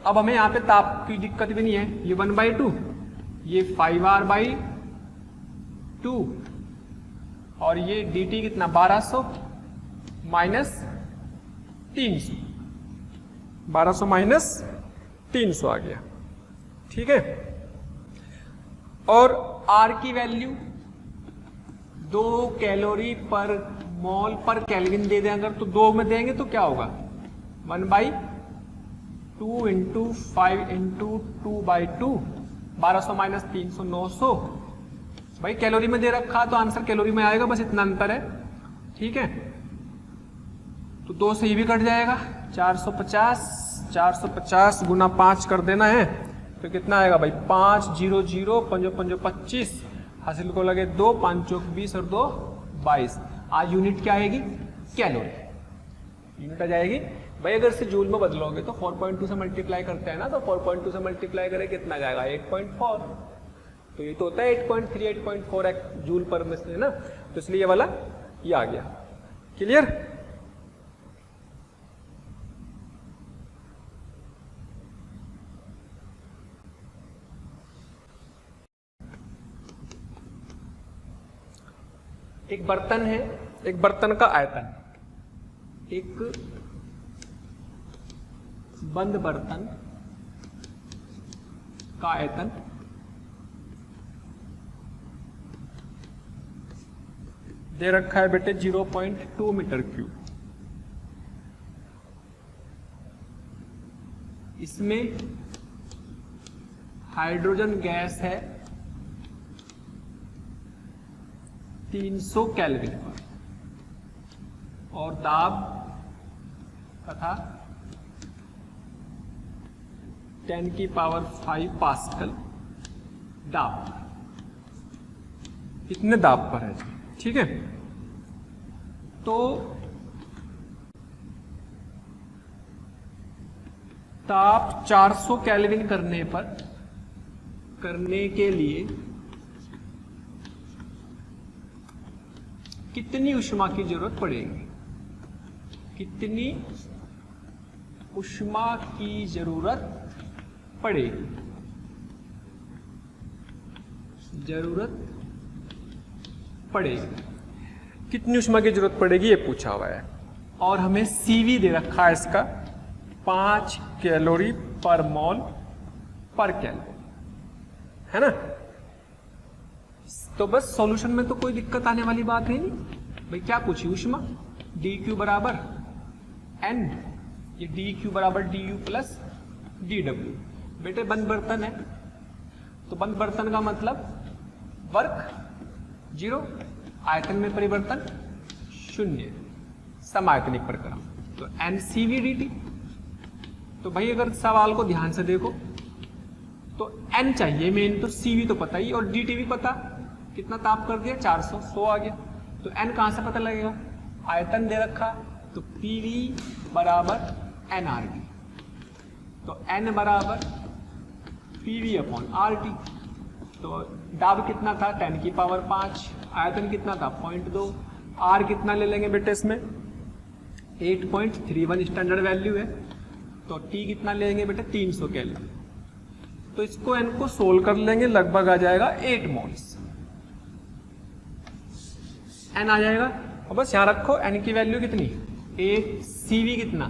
अब हमें यहाँ पे ताप की दिक्कत भी नहीं है, ये 1/2, ये 5R/2 और ये dt कितना 1200 माइनस 300, 1200 माइनस 300 आ गया। ठीक है, और R की वैल्यू 2 कैलोरी पर मोल पर केल्विन दे दें अगर, तो 2 में देंगे तो क्या होगा 1/2 इंटू 5 इंटू 2/2, 1200 माइनस 300 900, भाई कैलोरी में दे रखा तो आंसर कैलोरी में आएगा, बस इतना अंतर है। ठीक है, तो 2 से ये भी कट जाएगा, 450 गुना 5 कर देना है तो कितना आएगा भाई 5 0 0 5 5 25, हासिल को लगे 2 5 चौक 20 और 2 22। आज यूनिट क्या आएगी, कैलोरी यूनिट आ जाएगी भाई। अगर से जूल में बदलोगे तो 4.2 से मल्टीप्लाई करते हैं ना, तो 4.2 से मल्टीप्लाई करें कितना जाएगा 8.4, तो ये तो होता है 8.3 8.4 जूल पर में से ना, तो इसलिए ये वाला ये आ गया। क्लियर, एक बर्तन है, एक बर्तन का आयतन, एक बंद बर्तन का आयतन दे रखा है बेटे 0.2 मीटर क्यूब। इसमें हाइड्रोजन गैस है 300 केल्विन पर और दाब तथा 10⁵ पास्कल दाब। इतने दाब पर है, ठीक है। तो ताप 400 केल्विन करने के लिए कितनी ऊष्मा की जरूरत पड़ेगी? कितनी ऊष्मा की जरूरत पड़ेगी? कितनी ऊष्मा की जरूरत पड़ेगी ये पूछा हुआ है। और हमें सीवी दे रखा है इसका 5 कैलोरी पर मोल पर केल्विन, है ना। तो बस सॉल्यूशन में तो कोई दिक्कत आने वाली बात है नहीं भाई। क्या पूछी? ऊष्मा dQ बराबर N, ये dQ बराबर du प्लस dW। बेटे बंद बर्तन है तो बंद बर्तन का मतलब वर्क 0, आयतन में परिवर्तन 0, समायतनिक प्रक्रम, तो NCV/dt। तो भाई अगर सवाल को ध्यान से देखो तो N चाहिए मेन, तो CV तो पता ही और dt भी पता। कितना ताप कर दिया? 400, 100 आ गया। तो N कहां से पता लगेगा? आयतन दे रखा, तो PV बराबर nRT, तो N बराबर PV/RT। तो दाब कितना था? 10⁵, आयतन कितना था? 0.2, R कितना ले लेंगे बेटे इसमें? 8.31 स्टैंडर्ड वैल्यू है, तो T कितना लेंगे बेटे? 300 केल्विन। तो इसको N को सोल्व कर लेंगे, लगभग आ जाएगा 8 मोल्स N आ जाएगा। और बस यहाँ रखो N की वैल्यू कितनी? 8, CV कितना?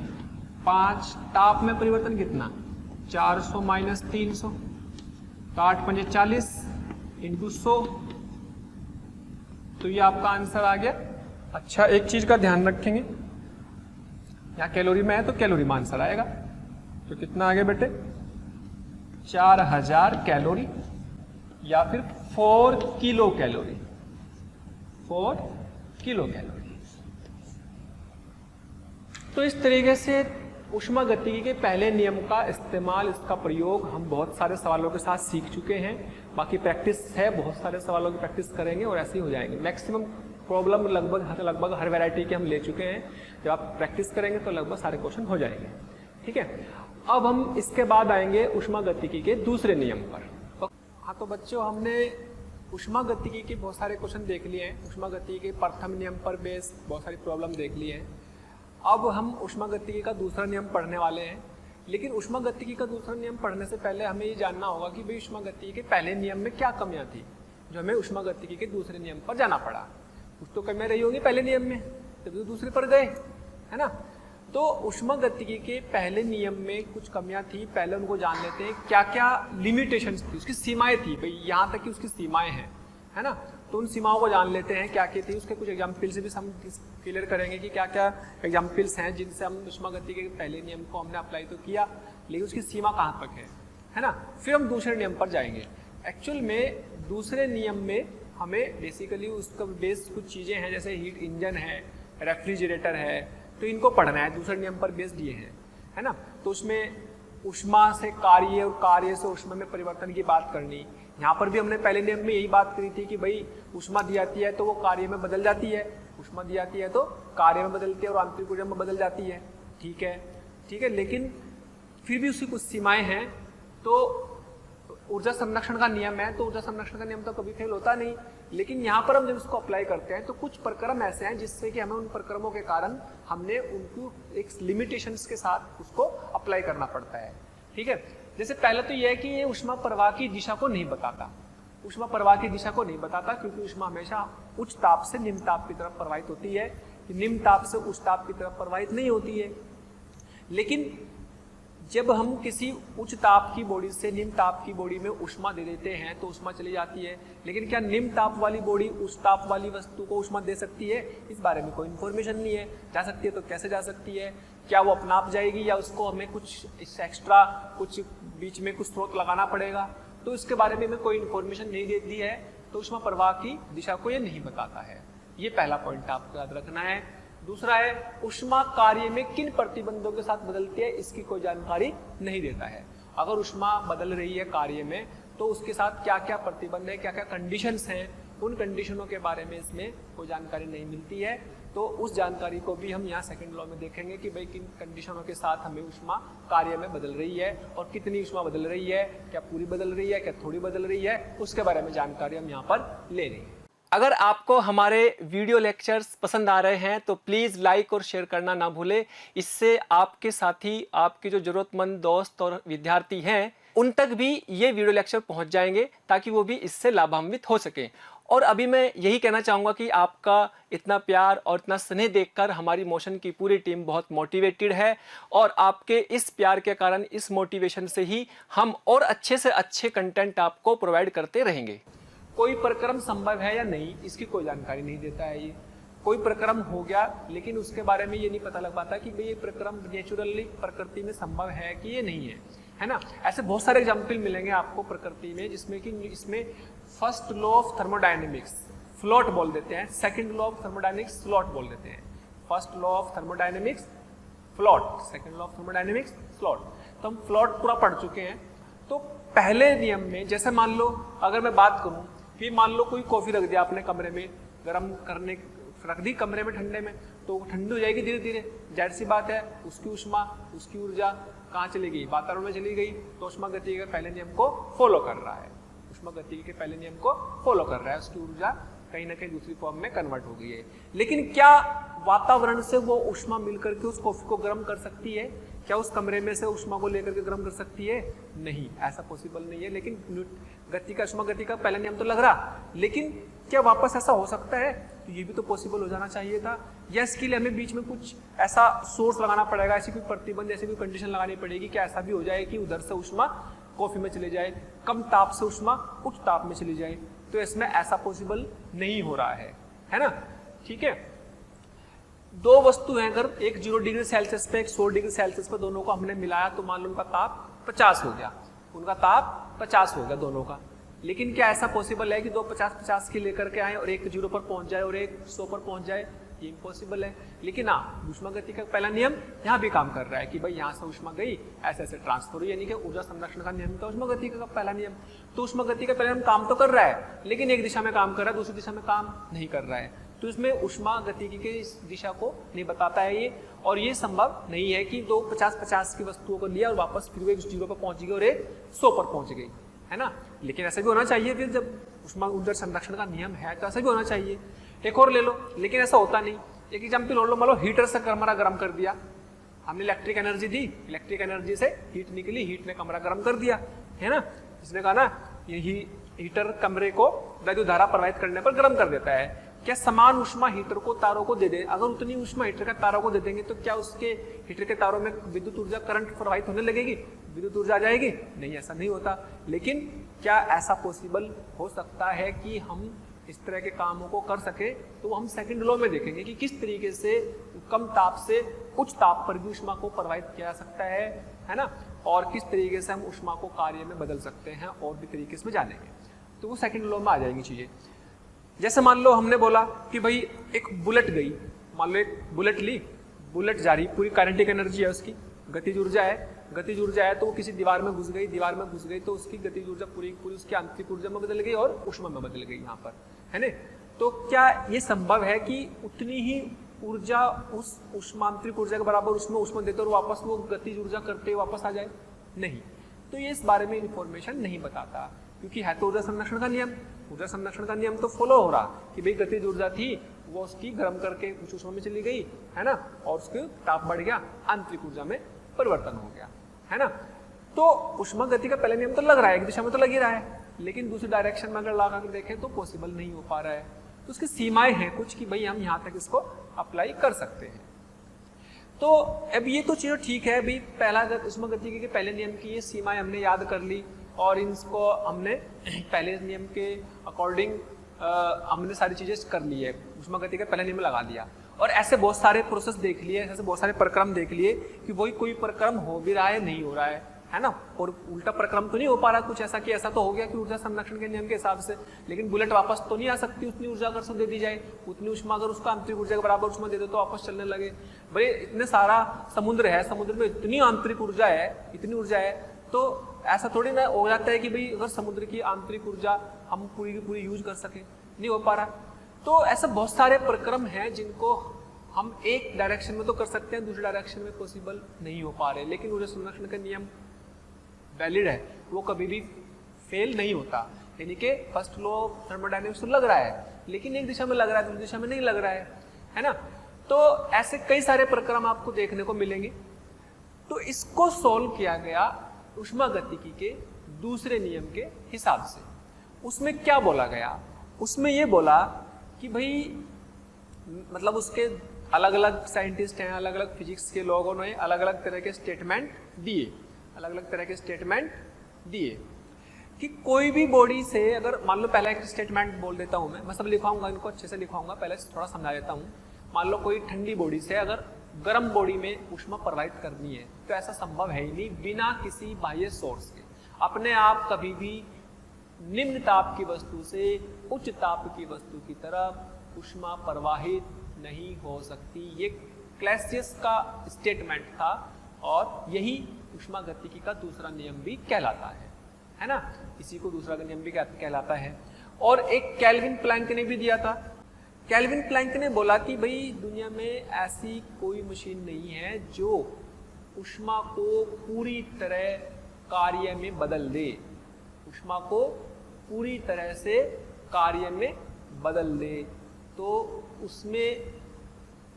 5, ताप में परिवर्तन कितना? 400 माइनस 300, तो 8×5 = 40 इंटू 100, तो ये आपका आंसर आ गया। अच्छा, एक चीज का ध्यान रखेंगे, यहाँ कैलोरी में है तो कैलोरी में आंसर आएगा। तो कितना आ गया बेटे? 4000 कैलोरी या फिर 4 किलो कैलोरी, 4 किलो कैलोरी। तो इस तरीके से ऊष्मागतिकी के पहले नियम का इस्तेमाल, इसका प्रयोग हम बहुत सारे सवालों के साथ सीख चुके हैं। बाकी प्रैक्टिस है, बहुत सारे सवालों की प्रैक्टिस करेंगे और ऐसे ही हो जाएंगे। मैक्सिमम प्रॉब्लम लगभग हर वैरायटी के हम ले चुके हैं। जब आप प्रैक्टिस करेंगे तो लगभग सारे क्वेश्चन हो जाएंगे, ठीक है। अब हम इसके बाद आएंगे ऊष्मागतिकी के दूसरे नियम पर। हाँ, तो बच्चों हमने ऊष्मागतिकी के बहुत सारे क्वेश्चन देख लिए हैं। ऊष्मागतिकी के प्रथम नियम पर बेस बहुत सारी प्रॉब्लम देख लिए हैं। अब हम ऊष्मागतिकी का दूसरा नियम पढ़ने वाले हैं। लेकिन ऊष्मागतिकी का दूसरा नियम पढ़ने से पहले हमें ये जानना होगा कि भाई ऊष्मागतिकी के पहले नियम में क्या कमियां थी जो हमें ऊष्मागतिकी के दूसरे नियम पर जाना पड़ा। कुछ तो कमियां रही होंगी पहले नियम में, तभी तो दूसरे पर गए, है ना। तो ऊष्मागतिकी के पहले नियम में कुछ कमियां थी, पहले उनको जान लेते हैं। क्या क्या लिमिटेशंस थी, उसकी सीमाएं थी, भाई यहाँ तक कि उसकी सीमाएं हैं, है ना। तो उन सीमाओं को जान लेते हैं क्या क्या थी। उसके कुछ एग्जाम्पल्स भी हम क्लियर करेंगे कि क्या क्या एग्जाम्पल्स हैं जिनसे हम ऊष्मागतिकी के पहले नियम को हमने अप्लाई तो किया, लेकिन उसकी सीमा कहाँ तक है ना। फिर हम दूसरे नियम पर जाएंगे। एक्चुअल में दूसरे नियम में हमें बेसिकली उसका बेस कुछ चीज़ें हैं, जैसे हीट इंजन है, रेफ्रिजरेटर है, तो इनको पढ़ना है। दूसरे नियम पर बेस्ड ये है ना। तो उसमें ऊष्मा से कार्य और कार्य से ऊष्मा में परिवर्तन की बात करनी। यहाँ पर भी हमने पहले नियम में यही बात करी थी कि भाई ऊष्मा दी जाती है तो वो कार्य में बदल जाती है, ऊष्मा दी जाती है तो कार्य में बदलती है और आंतरिक ऊर्जा में बदल जाती है, ठीक है। लेकिन फिर भी उसकी कुछ सीमाएं हैं। तो ऊर्जा संरक्षण का नियम है, तो ऊर्जा संरक्षण का नियम तो कभी फेल होता नहीं। लेकिन यहाँ पर हम जब इसको अप्लाई करते हैं तो कुछ प्रक्रम ऐसे हैं जिससे कि हमें उन प्रक्रमों के कारण हमने उनको एक लिमिटेशंस के साथ उसको अप्लाई करना पड़ता है, ठीक है। जैसे पहले तो यह है कि ये ऊष्मा प्रवाह की दिशा को नहीं बताता, ऊष्मा प्रवाह की दिशा को नहीं बताता, क्योंकि ऊष्मा हमेशा उच्च ताप से निम्न ताप की तरफ प्रवाहित होती है, निम्न ताप से उच्च ताप की तरफ प्रवाहित नहीं होती है। लेकिन जब हम किसी उच्च ताप की बॉडी से निम्न ताप की बॉडी में ऊष्मा दे देते हैं तो ऊष्मा चली जाती है, लेकिन क्या निम्न ताप वाली बॉडी उच्च ताप वाली वस्तु को ऊष्मा दे सकती है? इस बारे में कोई इन्फॉर्मेशन नहीं है। जा सकती है तो कैसे जा सकती है? क्या वो अपना आप जाएगी या उसको हमें कुछ एक्स्ट्रा कुछ बीच में कुछ स्रोत लगाना पड़ेगा? तो इसके बारे में हमें कोई इन्फॉर्मेशन नहीं दे दी है, तो ऊष्मा प्रवाह की दिशा को ये नहीं बताता है। ये पहला पॉइंट आपको याद रखना है। दूसरा है, ऊष्मा कार्य में किन प्रतिबंधों के साथ बदलती है, इसकी कोई जानकारी नहीं देता है। अगर ऊष्मा बदल रही है कार्य में तो उसके साथ क्या क्या प्रतिबंध है, क्या क्या कंडीशंस हैं, उन कंडीशनों के बारे में इसमें कोई जानकारी नहीं मिलती है। तो उस जानकारी को भी हम यहाँ सेकंड लॉ में देखेंगे कि भाई किन कंडीशनों के साथ हमें ऊष्मा कार्य में बदल रही है और कितनी ऊष्मा बदल रही है, क्या पूरी बदल रही है, क्या थोड़ी बदल रही है, उसके बारे में जानकारी हम यहाँ पर ले रहे हैं। अगर आपको हमारे वीडियो लेक्चर्स पसंद आ रहे हैं तो प्लीज़ लाइक और शेयर करना ना भूलें। इससे आपके साथी, आपके जो ज़रूरतमंद दोस्त और विद्यार्थी हैं उन तक भी ये वीडियो लेक्चर पहुंच जाएंगे ताकि वो भी इससे लाभान्वित हो सकें। और अभी मैं यही कहना चाहूँगा कि आपका इतना प्यार और इतना स्नेह देखकर हमारी मोशन की पूरी टीम बहुत मोटिवेटेड है और आपके इस प्यार के कारण, इस मोटिवेशन से ही हम और अच्छे से अच्छे कंटेंट आपको प्रोवाइड करते रहेंगे। कोई प्रक्रम संभव है या नहीं, इसकी कोई जानकारी नहीं देता है। ये कोई प्रक्रम हो गया लेकिन उसके बारे में ये नहीं पता लग पाता कि भाई ये प्रक्रम नेचुरली प्रकृति में संभव है कि ये नहीं है ना। ऐसे बहुत सारे एग्जाम्पल मिलेंगे आपको प्रकृति में जिसमें कि इसमें first law of thermodynamics float बोल देते हैं, second law of thermodynamics slot बोल देते हैं। First law of thermodynamics float, second law of thermodynamics slot. तो हम फ्लोट पूरा पढ़ चुके हैं। तो पहले नियम में जैसे मान लो अगर मैं बात करूं कि मान लो कोई कॉफी रख दिया आपने कमरे में, गर्म करने रख दी कमरे में ठंडे में, तो ठंडी हो जाएगी धीरे धीरे। जाहिर सी बात है उसकी ऊष्मा, उसकी ऊर्जा कहाँ चली गई? वातावरण में चली गई। तो ऊष्मा गतिकी के पहले नियम को फॉलो कर रहा है, ऊष्मा गतिकी के पहले नियम को फॉलो कर रहा है। उसकी ऊर्जा कहीं ना कहीं दूसरी फॉर्म में कन्वर्ट हो गई है। लेकिन क्या वातावरण से वो ऊष्मा मिलकर के उस कॉफी को गर्म कर सकती है? क्या उस कमरे में से ऊष्मा को लेकर के गर्म कर सकती है? नहीं, ऐसा पॉसिबल नहीं है। लेकिन गति का, ऊष्मा गति का पहला नियम तो लग रहा, लेकिन क्या वापस ऐसा हो सकता है? तो ये भी तो पॉसिबल हो जाना चाहिए था। या इसके लिए हमें बीच में कुछ ऐसा सोर्स लगाना पड़ेगा, ऐसी कोई प्रतिबंध, ऐसी कोई कंडीशन लगानी पड़ेगी कि ऐसा भी हो जाए कि उधर से ऊष्मा कॉफी में चले जाए, कम ताप से ऊष्मा उच्च ताप में चली जाए। तो इसमें ऐसा पॉसिबल नहीं हो रहा है ना। ठीक है, दो वस्तु हैं, अगर एक 0 डिग्री सेल्सियस पे, एक 100 डिग्री सेल्सियस पे, दोनों को हमने मिलाया तो मान लो उनका ताप 50 हो गया, उनका ताप 50 हो गया दोनों का। लेकिन क्या ऐसा पॉसिबल है कि दो 50-50 की लेकर के आए और एक 0 पर पहुंच जाए और एक 100 पर पहुंच जाए? ये इम्पॉसिबल है। लेकिन हाँ, ऊष्मा गति का पहला नियम यहाँ भी काम कर रहा है कि भाई यहाँ से ऊष्मा गई, ऐसे ऐसे ट्रांसफर हुई, यानी कि ऊर्जा संरक्षण का नियम था ऊष्मा गति का पहला नियम। तो ऊष्मा गति का पहला नियम काम तो कर रहा है, लेकिन एक दिशा में काम कर रहा है, दूसरी दिशा में काम नहीं कर रहा है। तो इसमें ऊष्मा गतिकी के इस दिशा को नहीं बताता है ये। और ये संभव नहीं है कि दो 50-50 की वस्तुओं को लिया और वापस फिर एक 0 पर पहुंच गई और एक 100 पर पहुंच गई, है ना। लेकिन ऐसा भी होना चाहिए, फिर जब ऊष्मा ऊर्जा संरक्षण का नियम है तो ऐसा भी होना चाहिए। एक और ले लो, लेकिन ऐसा होता नहीं। एक एग्जाम्पल और लो, मान लो हीटर से कमरा गर्म कर दिया, हमने इलेक्ट्रिक एनर्जी दी, इलेक्ट्रिक एनर्जी से हीट निकली, हीट ने कमरा गर्म कर दिया, है ना। इसने कहा ना यही हीटर कमरे को वैद्युत धारा प्रवाहित करने पर गर्म कर देता है। क्या समान ऊष्मा हीटर को तारों को दे दे? अगर उतनी ऊष्मा हीटर का तारों को दे देंगे तो क्या उसके हीटर के तारों में विद्युत ऊर्जा, करंट प्रवाहित होने लगेगी, विद्युत ऊर्जा आ जाएगी? नहीं, ऐसा नहीं होता। लेकिन क्या ऐसा पॉसिबल हो सकता है कि हम इस तरह के कामों को कर सके? तो हम सेकंड लॉ में देखेंगे कि किस तरीके से कम ताप से उच्च ताप पर भी ऊष्मा को प्रवाहित किया जा सकता है ना। और किस तरीके से हम ऊष्मा को कार्य में बदल सकते हैं, और भी तरीके इसमें जानेंगे। तो वो सेकंड लॉ में आ जाएंगी चीजें। जैसे मान लो हमने बोला कि भाई एक बुलेट गई, मान लो एक बुलेट ली, बुलेट जा रही, पूरी काइनेटिक एनर्जी है उसकी, गतिज ऊर्जा है, गतिज ऊर्जा है तो वो किसी दीवार में घुस गई, दीवार में घुस गई तो उसकी गतिज ऊर्जा पूरी पूरी उसकी आंतरिक ऊर्जा में बदल गई और ऊष्मा में बदल गई यहाँ पर, है ना। तो क्या ये संभव है कि उतनी ही ऊर्जा उस ऊष्मांतरिक ऊर्जा के बराबर उसमें ऊष्मा देते और वापस वो गतिज ऊर्जा करते वापस आ जाए? नहीं। तो ये इस बारे में इंफॉर्मेशन नहीं बताता, क्योंकि है तो ऊर्जा संरक्षण का नियम, ऊर्जा संरक्षण का नियम तो फॉलो हो रहा कि भाई गतिज ऊर्जा थी वो उसकी गर्म करके उच्च ऊष्मा में चली गई, है ना, और उसके ताप बढ़ गया, आंतरिक ऊर्जा में परिवर्तन हो गया, है ना। तो ऊष्मा गति का पहला नियम तो लग रहा है, एक दिशा में तो लग ही रहा है, लेकिन दूसरी डायरेक्शन में अगर लगा कर देखें तो पॉसिबल नहीं हो पा रहा है। तो उसकी सीमाएं हैं कुछ कि भाई हम यहाँ तक इसको अप्लाई कर सकते हैं। तो अब ये तो चीज़ ठीक है, अभी पहला ऊष्मागतिकी के पहले नियम की ये सीमाएं हमने याद कर ली और इनको हमने पहले नियम के अकॉर्डिंग हमने सारी चीजें कर ली है, ऊष्मागतिकी का पहले नियम लगा दिया। और ऐसे बहुत सारे प्रोसेस देख लिए, ऐसे बहुत सारे प्रक्रम देख लिए कि वही कोई प्रक्रम हो भी रहा है, नहीं हो रहा है ना, और उल्टा प्रक्रम तो नहीं हो पा रहा कुछ ऐसा कि ऐसा तो हो गया कि ऊर्जा संरक्षण के नियम के हिसाब से, लेकिन बुलेट वापस तो नहीं आ सकती, उतनी ऊर्जा अगर दे दी जाए, उतनी उष्मा अगर उसका आंतरिक ऊर्जा के बराबर उष्मा दे दे तो वापस चलने लगे। भाई इतने सारा समुद्र है, समुद्र में इतनी आंतरिक ऊर्जा है, इतनी ऊर्जा है, तो ऐसा थोड़ी ना हो जाता है कि भाई अगर समुद्र की आंतरिक ऊर्जा हम पूरी की पूरी यूज कर सके, नहीं हो पा रहा। तो ऐसे बहुत सारे प्रक्रम हैं जिनको हम एक डायरेक्शन में तो कर सकते हैं, दूसरे डायरेक्शन में पॉसिबल नहीं हो पा रहे, लेकिन ऊर्जा संरक्षण का नियम वैलिड है, वो कभी भी फेल नहीं होता। यानी कि फर्स्ट लॉ ऑफ थर्मोडायनेमिक्स तो लग रहा है, लेकिन एक दिशा में लग रहा है, दूसरी दिशा में नहीं लग रहा है ना। तो ऐसे कई सारे प्रक्रम आपको देखने को मिलेंगे। तो इसको सॉल्व किया गया ऊष्मागतिकी के दूसरे नियम के हिसाब से। उसमें क्या बोला गया? उसमें ये बोला कि भाई मतलब उसके अलग अलग साइंटिस्ट हैं, अलग अलग फिजिक्स के लोगों ने अलग अलग तरह के स्टेटमेंट दिए, अलग अलग तरह के स्टेटमेंट दिए कि कोई भी बॉडी से अगर मान लो, पहला एक स्टेटमेंट बोल देता हूं मैं सब लिखवाऊंगा, इनको अच्छे से लिखवाऊंगा, पहले थोड़ा समझा देता हूं। मान लो कोई ठंडी बॉडी से अगर गर्म बॉडी में ऊष्मा प्रवाहित करनी है तो ऐसा संभव है ही नहीं बिना किसी बाह्य सोर्स के। अपने आप कभी भी निम्न ताप की वस्तु से उच्च ताप की वस्तु की तरफ ऊष्मा प्रवाहित नहीं हो सकती। ये क्लैसियस का स्टेटमेंट था और यही ऊष्मागतिकी का दूसरा नियम भी कहलाता है ना, इसी को दूसरा नियम भी कहलाता है। और एक केल्विन प्लैंक ने भी दिया था। केल्विन प्लैंक ने बोला कि भाई दुनिया में ऐसी कोई मशीन नहीं है जो ऊष्मा को पूरी तरह कार्य में बदल दे, ऊष्मा को पूरी तरह से कार्य में बदल दे, तो उसमें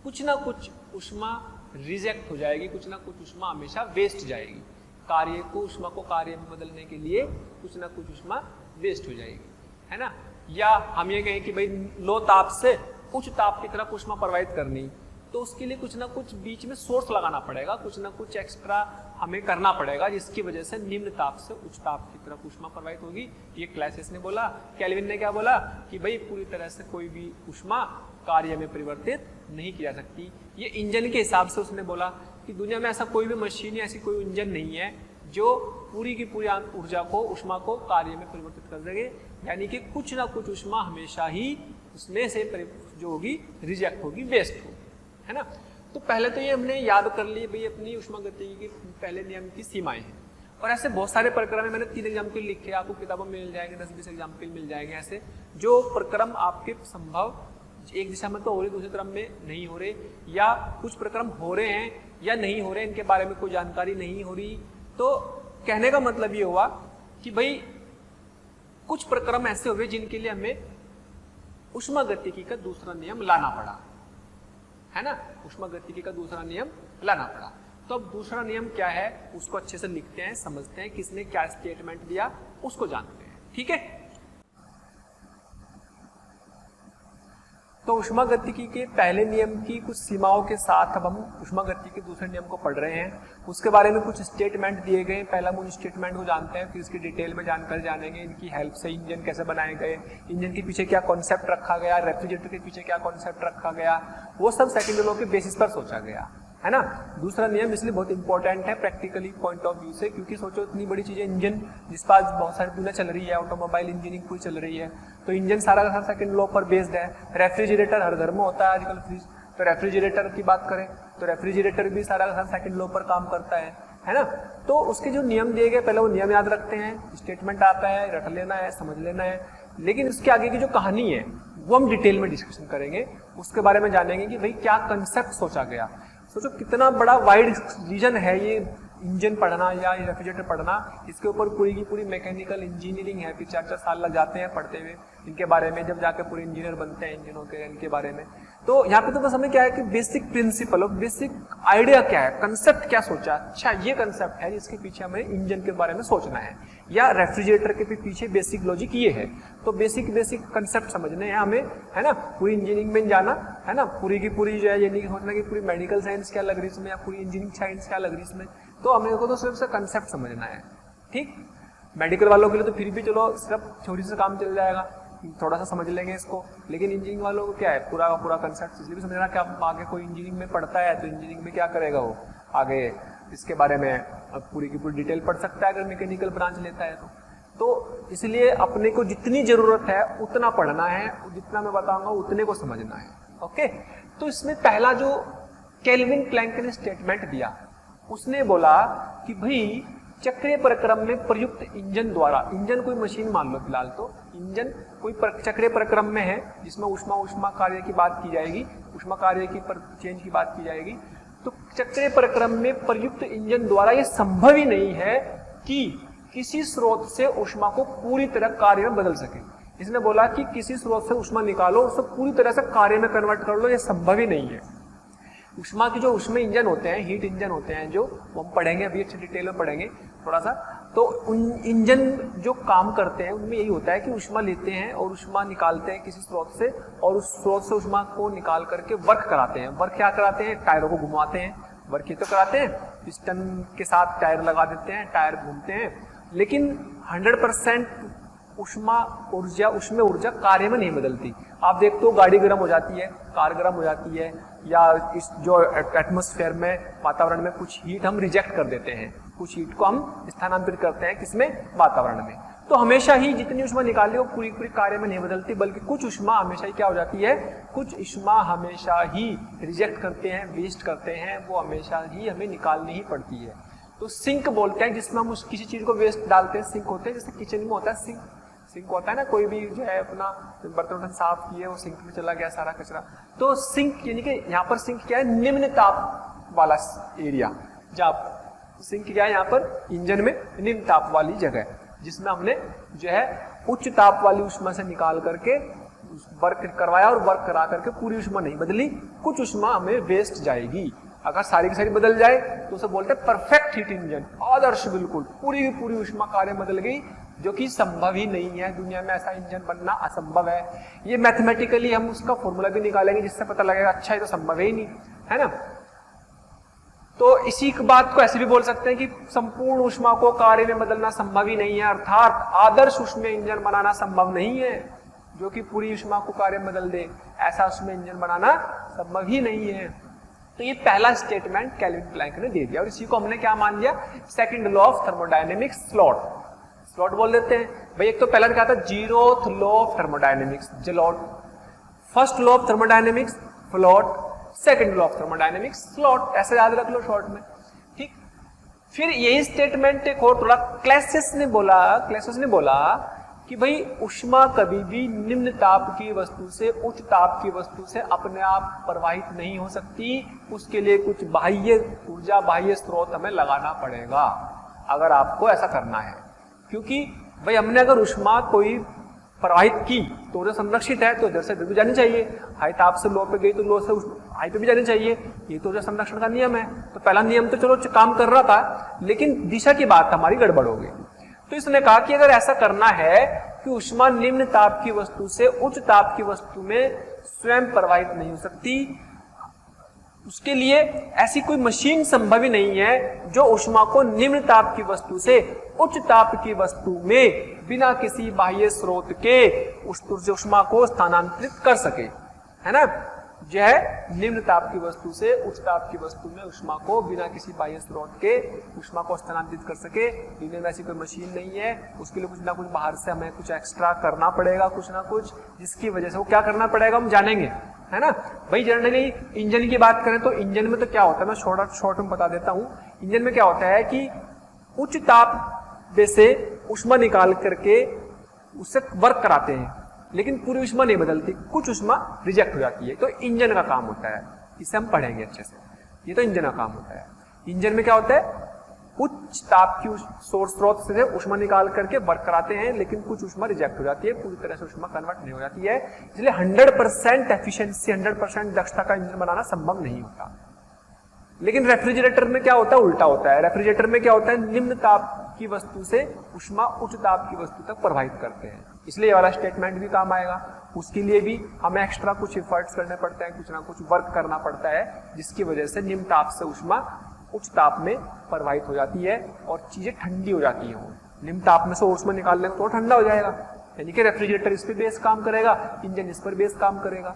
कुछ ना कुछ ऊष्मा रिजेक्ट हो जाएगी, कुछ ना कुछ ऊष्मा हमेशा वेस्ट जाएगी। कार्य को, ऊष्मा को कार्य में बदलने के लिए कुछ ना कुछ ऊष्मा वेस्ट हो जाएगी, है ना। या हम ये कहें कि भाई लो ताप से उच्च ताप की तरफ ऊष्मा प्रवाहित करनी, तो उसके लिए कुछ ना कुछ बीच में सोर्स लगाना पड़ेगा, कुछ ना कुछ एक्स्ट्रा हमें करना पड़ेगा, जिसकी वजह से निम्न ताप से उच्च ताप की तरफ ऊष्मा प्रवाहित होगी। ये क्लैसियस ने बोला। केल्विन ने क्या बोला कि भाई पूरी तरह से कोई भी ऊष्मा कार्य में परिवर्तित नहीं की जा सकती। ये इंजन के हिसाब से उसने बोला कि दुनिया में ऐसा कोई भी मशीन या ऐसी कोई इंजन नहीं है जो पूरी की पूरी ऊर्जा को, ऊष्मा को कार्य में परिवर्तित कर देंगे, यानी कि कुछ ना कुछ ऊष्मा हमेशा ही उसमें से जो होगी रिजेक्ट होगी, वेस्ट होगी, है ना। तो पहले तो ये हमने याद कर ली भाई अपनी ऊष्मागतिकी के पहले नियम की सीमाएं हैं। और ऐसे बहुत सारे प्रक्रम है, मैंने 3 एग्जाम्पल लिखे, आपको किताबों में मिल जाएंगे, 10-20 एग्जाम्पल मिल जाएंगे ऐसे, जो प्रक्रम आपके संभव एक दिशा में तो हो रहे, दूसरे क्रम में नहीं हो रहे, या कुछ प्रक्रम हो रहे हैं या नहीं हो रहे, इनके बारे में कोई जानकारी नहीं हो रही। तो कहने का मतलब ये हुआ कि भाई कुछ प्रक्रम ऐसे हुए जिनके लिए हमें ऊष्मागतिकी का दूसरा नियम लाना पड़ा, है ना, ऊष्मागतिकी का दूसरा नियम लाना पड़ा। तो अब दूसरा नियम क्या है उसको अच्छे से लिखते हैं, समझते हैं, किसने क्या स्टेटमेंट दिया उसको जानते हैं, ठीक है। तो ऊष्मागतिकी के पहले नियम की कुछ सीमाओं के साथ अब हम ऊष्मागतिकी के दूसरे नियम को पढ़ रहे हैं। उसके बारे में कुछ स्टेटमेंट दिए गए, पहला हम उन स्टेटमेंट को जानते हैं, फिर इसकी डिटेल में जानकर जानेंगे, इनकी हेल्प से इंजन कैसे बनाए गए, इंजन के पीछे क्या कॉन्सेप्ट रखा गया, रेफ्रिजरेटर के पीछे क्या कॉन्सेप्ट रखा गया, वो सब सेकंड लॉ के बेसिस पर सोचा गया, है ना। दूसरा नियम इसलिए बहुत इंपॉर्टेंट है प्रैक्टिकली पॉइंट ऑफ व्यू से, क्योंकि सोचो इतनी बड़ी चीजें, इंजन जिस पास बहुत सारी दुनिया चल रही है, ऑटोमोबाइल इंजीनियरिंग पूरी चल रही है, तो इंजन सारा का सारा सेकंड लॉ पर बेस्ड है। रेफ्रिजरेटर हर घर में होता है आजकल फ्रिज, तो रेफ्रिजरेटर की बात करें तो रेफ्रिजरेटर भी सारा का सारा सेकंड लॉ पर काम करता है ना। तो उसके जो नियम दिए गए पहले वो नियम याद रखते हैं, स्टेटमेंट आता है, रट लेना है, समझ लेना है, लेकिन उसके आगे की जो कहानी है वो हम डिटेल में डिस्कशन करेंगे, उसके बारे में जानेंगे कि भाई क्या कंसेप्ट सोचा गया। सोचो कितना बड़ा वाइड रीजन है ये इंजन पढ़ना या रेफ्रिजरेटर पढ़ना, इसके ऊपर पूरी की पूरी मैकेनिकल इंजीनियरिंग है, फिर 4-4 साल लग जाते हैं पढ़ते हुए इनके बारे में, जब जाके पूरे इंजीनियर बनते हैं इंजनों के इनके बारे में। तो यहाँ पे तो बस हमें क्या है कि बेसिक प्रिंसिपल और बेसिक आइडिया क्या है, कंसेप्ट क्या सोचा, अच्छा ये कंसेप्ट है जिसके पीछे हमें इंजन के बारे में सोचना है, या रेफ्रिजरेटर के पीछे बेसिक लॉजिक ये है। तो बेसिक कंसेप्ट समझने हैं हमें, है ना, पूरी इंजीनियरिंग में जाना है ना, पूरी की पूरी जो है ये नहीं सोचना कि पूरी मेडिकल साइंस क्या लग रही है इसमें या पूरी इंजीनियरिंग साइंस क्या लग रही है इसमें। तो हमें को तो सिर्फ से कंसेप्ट समझना है, ठीक। मेडिकल वालों के लिए तो फिर भी चलो सिर्फ थ्योरी से काम चल जाएगा, थोड़ा सा समझ लेंगे इसको, लेकिन इंजीनियरिंग वालों को क्या है पूरा का पूरा कंसेप्ट इसलिए भी समझना कि आप आगे कोई इंजीनियरिंग में पढ़ता है तो इंजीनियरिंग में क्या करेगा वो आगे इसके बारे में पूरी की पूरी डिटेल पढ़ सकता है अगर मैकेनिकल ब्रांच लेता है तो इसलिए अपने को जितनी जरूरत है उतना पढ़ना है, जितना मैं बताऊंगा उतने को समझना है। ओके, तो इसमें पहला जो केल्विन प्लैंक ने स्टेटमेंट दिया, उसने बोला कि भाई चक्रीय प्रक्रम में प्रयुक्त इंजन द्वारा, इंजन कोई मशीन मान लो फिलहाल, तो इंजन कोई चक्रीय प्रक्रम में है जिसमें उष्मा कार्य की बात की जाएगी, उष्मा कार्य की चेंज की बात की जाएगी। तो चक्रीय प्रक्रम में प्रयुक्त इंजन द्वारा यह संभव ही नहीं है कि किसी स्रोत से उष्मा को पूरी तरह कार्य में बदल सके। इसने बोला कि किसी स्रोत से उष्मा निकालो और उसे पूरी तरह से कार्य में कन्वर्ट कर लो, यह संभव ही नहीं है। उष्मा की जो उष्मा इंजन होते हैं, हीट इंजन होते हैं, जो हम पढ़ेंगे अभी अच्छे डिटेल में पढ़ेंगे थोड़ा सा, तो उन इंजन जो काम करते हैं उनमें यही होता है कि उष्मा लेते हैं और उष्मा निकालते हैं किसी स्रोत से, और उस स्रोत से उष्मा को निकाल करके वर्क कराते हैं। वर्क क्या कराते हैं, टायरों को घुमाते हैं, वर्क ये तो कराते हैं, पिस्टन के साथ टायर लगा देते हैं, टायर घूमते हैं, लेकिन 100% उष्मा ऊर्जा कार्य में नहीं बदलती। आप देखते हो गाड़ी गर्म हो जाती है, कार गर्म हो जाती है, या इस जो एटमॉस्फेयर में वातावरण में कुछ हीट हम रिजेक्ट कर देते हैं, कुछ हीट को हम स्थानांतरित करते हैं किसमें, वातावरण में। तो हमेशा ही जितनी उष्मा निकाली वो पूरी पूरी कार्य में नहीं बदलती, बल्कि कुछ उष्मा हमेशा ही क्या हो जाती है, कुछ उष्मा हमेशा ही रिजेक्ट करते हैं, वेस्ट करते हैं, वो हमेशा ही हमें निकालनी ही पड़ती है। तो सिंक बोलते हैं जिसमें हम किसी चीज को वेस्ट डालते हैं, सिंक होते हैं, जैसे किचन में होता है सिंक होता है ना, कोई भी जो है अपना बर्तन साफ किए वो सिंक में चला गया सारा कचरा। तो सिंक यानी कि यहाँ पर सिंक क्या है, निम्न ताप वाला एरिया, जहाँ सिंक क्या है यहाँ पर इंजन में निम्न ताप वाली जगह, जिसमें हमने जो है उच्च ताप वाली उष्मा से निकाल करके वर्क करवाया, और वर्क करा करके पूरी उष्मा नहीं बदली, कुछ उष्मा हमें वेस्ट जाएगी। अगर सारी की सारी बदल जाए तो उसे बोलते हैं परफेक्ट हीट इंजन, आदर्श, बिल्कुल पूरी की पूरी उष्मा कार्य बदल गई, जो कि संभव ही नहीं है, दुनिया में ऐसा इंजन बनना असंभव है। ये मैथमेटिकली हम उसका फॉर्मूला भी निकालेंगे जिससे पता लगेगा अच्छा ये तो संभव ही नहीं है ना। तो इसी बात को ऐसे भी बोल सकते हैं कि संपूर्ण उष्मा को कार्य में बदलना संभव ही नहीं है, अर्थात आदर्श उष्मा इंजन बनाना संभव नहीं है जो कि पूरी उष्मा को कार्य में बदल दे, ऐसा उष्मा इंजन बनाना संभव ही नहीं है। तो ये पहला स्टेटमेंट केल्विन प्लैंक ने दे दिया, और इसी को हमने क्या मान लिया, second law of thermodynamics, slot बोल देते हैं भाई। एक तो पहला क्या था, जीरोथ लॉ ऑफ थर्मोडायनेमिक्स, जलॉट, फर्स्ट लॉ ऑफ थर्मोडायनेमिक्स फ्लॉट, second law of thermodynamics slot, ऐसे याद रख लो शॉर्ट में, ठीक। फिर यही स्टेटमेंट एक और थोड़ा क्लैसियस ने बोला कि भाई उष्मा कभी भी निम्न ताप की वस्तु से उच्च ताप की वस्तु से अपने आप प्रवाहित नहीं हो सकती, उसके लिए कुछ बाह्य ऊर्जा, बाह्य स्रोत हमें लगाना पड़ेगा अगर आपको ऐसा करना है। क्योंकि भाई हमने अगर उष्मा कोई प्रवाहित की तो ऊर्जा संरक्षित है, तो इधर से इधर भी जानी चाहिए, हाई ताप से लो पे गई तो लो से हाई पे भी जानी चाहिए, ये तो ऊर्जा संरक्षण का नियम है। तो पहला नियम तो चलो काम कर रहा था, लेकिन दिशा की बात हमारी गड़बड़ हो गई। तो इसने कहा कि अगर ऐसा करना है कि उष्मा निम्न ताप की वस्तु से उच्च ताप की वस्तु में स्वयं प्रवाहित नहीं हो सकती, उसके लिए ऐसी कोई मशीन संभव ही नहीं है जो उष्मा को निम्न ताप की वस्तु से उच्च ताप की वस्तु में बिना किसी बाह्य स्रोत के उस उष्मा को स्थानांतरित कर सके, है ना। जो है निम्न ताप की वस्तु से उच्च ताप की वस्तु में उष्मा को बिना किसी बाह्य स्रोत के उष्मा को स्थानांतरित कर सके, दुनिया में ऐसी कोई मशीन नहीं है। उसके लिए कुछ ना कुछ बाहर से हमें कुछ एक्स्ट्रा करना पड़ेगा, कुछ ना कुछ, जिसकी वजह से वो क्या करना पड़ेगा हम जानेंगे, है ना। भाई जनरली इंजन की बात करें तो इंजन में तो क्या होता है, मैं शॉर्ट में बता देता हूँ। इंजन में क्या होता है कि उच्च ताप में से उष्मा निकाल करके उससे वर्क कराते हैं, लेकिन पूरी उष्मा नहीं बदलती, कुछ उष्मा रिजेक्ट हो जाती है, तो इंजन का काम होता है। इसे हम पढ़ेंगे अच्छे से, ये तो इंजन का काम होता है। इंजन में क्या होता है, उच्च ताप की सोर्स स्रोत से ऊष्मा निकाल करके वर्क कराते हैं, लेकिन कुछ ऊष्मा रिजेक्ट हो जाती है, पूरी तरह से ऊष्मा कन्वर्ट नहीं हो जाती है, इसलिए 100% एफिशिएंसी, 100% दक्षता का इंजन बनाना संभव नहीं होता। लेकिन रेफ्रिजरेटर में क्या होता है, उल्टा होता है। रेफ्रिजरेटर में क्या होता है, निम्न ताप की वस्तु से ऊष्मा उच्च ताप की वस्तु तक प्रवाहित करते हैं, इसलिए ये वाला स्टेटमेंट भी काम आएगा। उसके लिए भी हमें एक्स्ट्रा कुछ एफर्ट्स करने पड़ते हैं, कुछ ना कुछ वर्क करना पड़ता है, जिसकी वजह से निम्न ताप से ऊष्मा उच्च ताप में प्रवाहित हो जाती है और चीजें ठंडी हो जाती हैं। निम्न ताप में से ऊष्मा निकाल लेंगे तो ठंडा हो जाएगा, यानी कि रेफ्रिजरेटर इस पे बेस काम करेगा, इंजन इस पर बेस काम करेगा,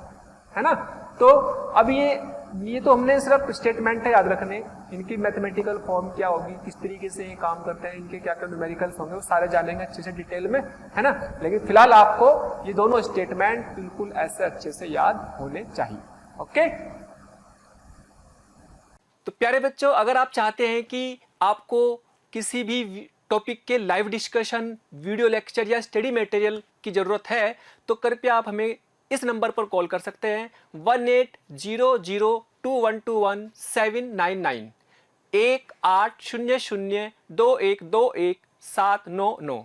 है ना। तो अब ये तो हमने सिर्फ स्टेटमेंट है याद रखने, इनकी मैथमेटिकल फॉर्म क्या होगी, किस तरीके से ये काम करते हैं, इनके क्या क्या न्यूमेरिकल्स होंगे, वो सारे जानेंगे अच्छे से डिटेल में, है ना। लेकिन फिलहाल आपको ये दोनों स्टेटमेंट बिल्कुल ऐसे अच्छे से याद होने चाहिए। ओके, तो प्यारे बच्चों, अगर आप चाहते हैं कि आपको किसी भी टॉपिक के लाइव डिस्कशन, वीडियो लेक्चर या स्टडी मटेरियल की जरूरत है, तो कृपया आप हमें इस नंबर पर कॉल कर सकते हैं 18002121 799 18002121 799।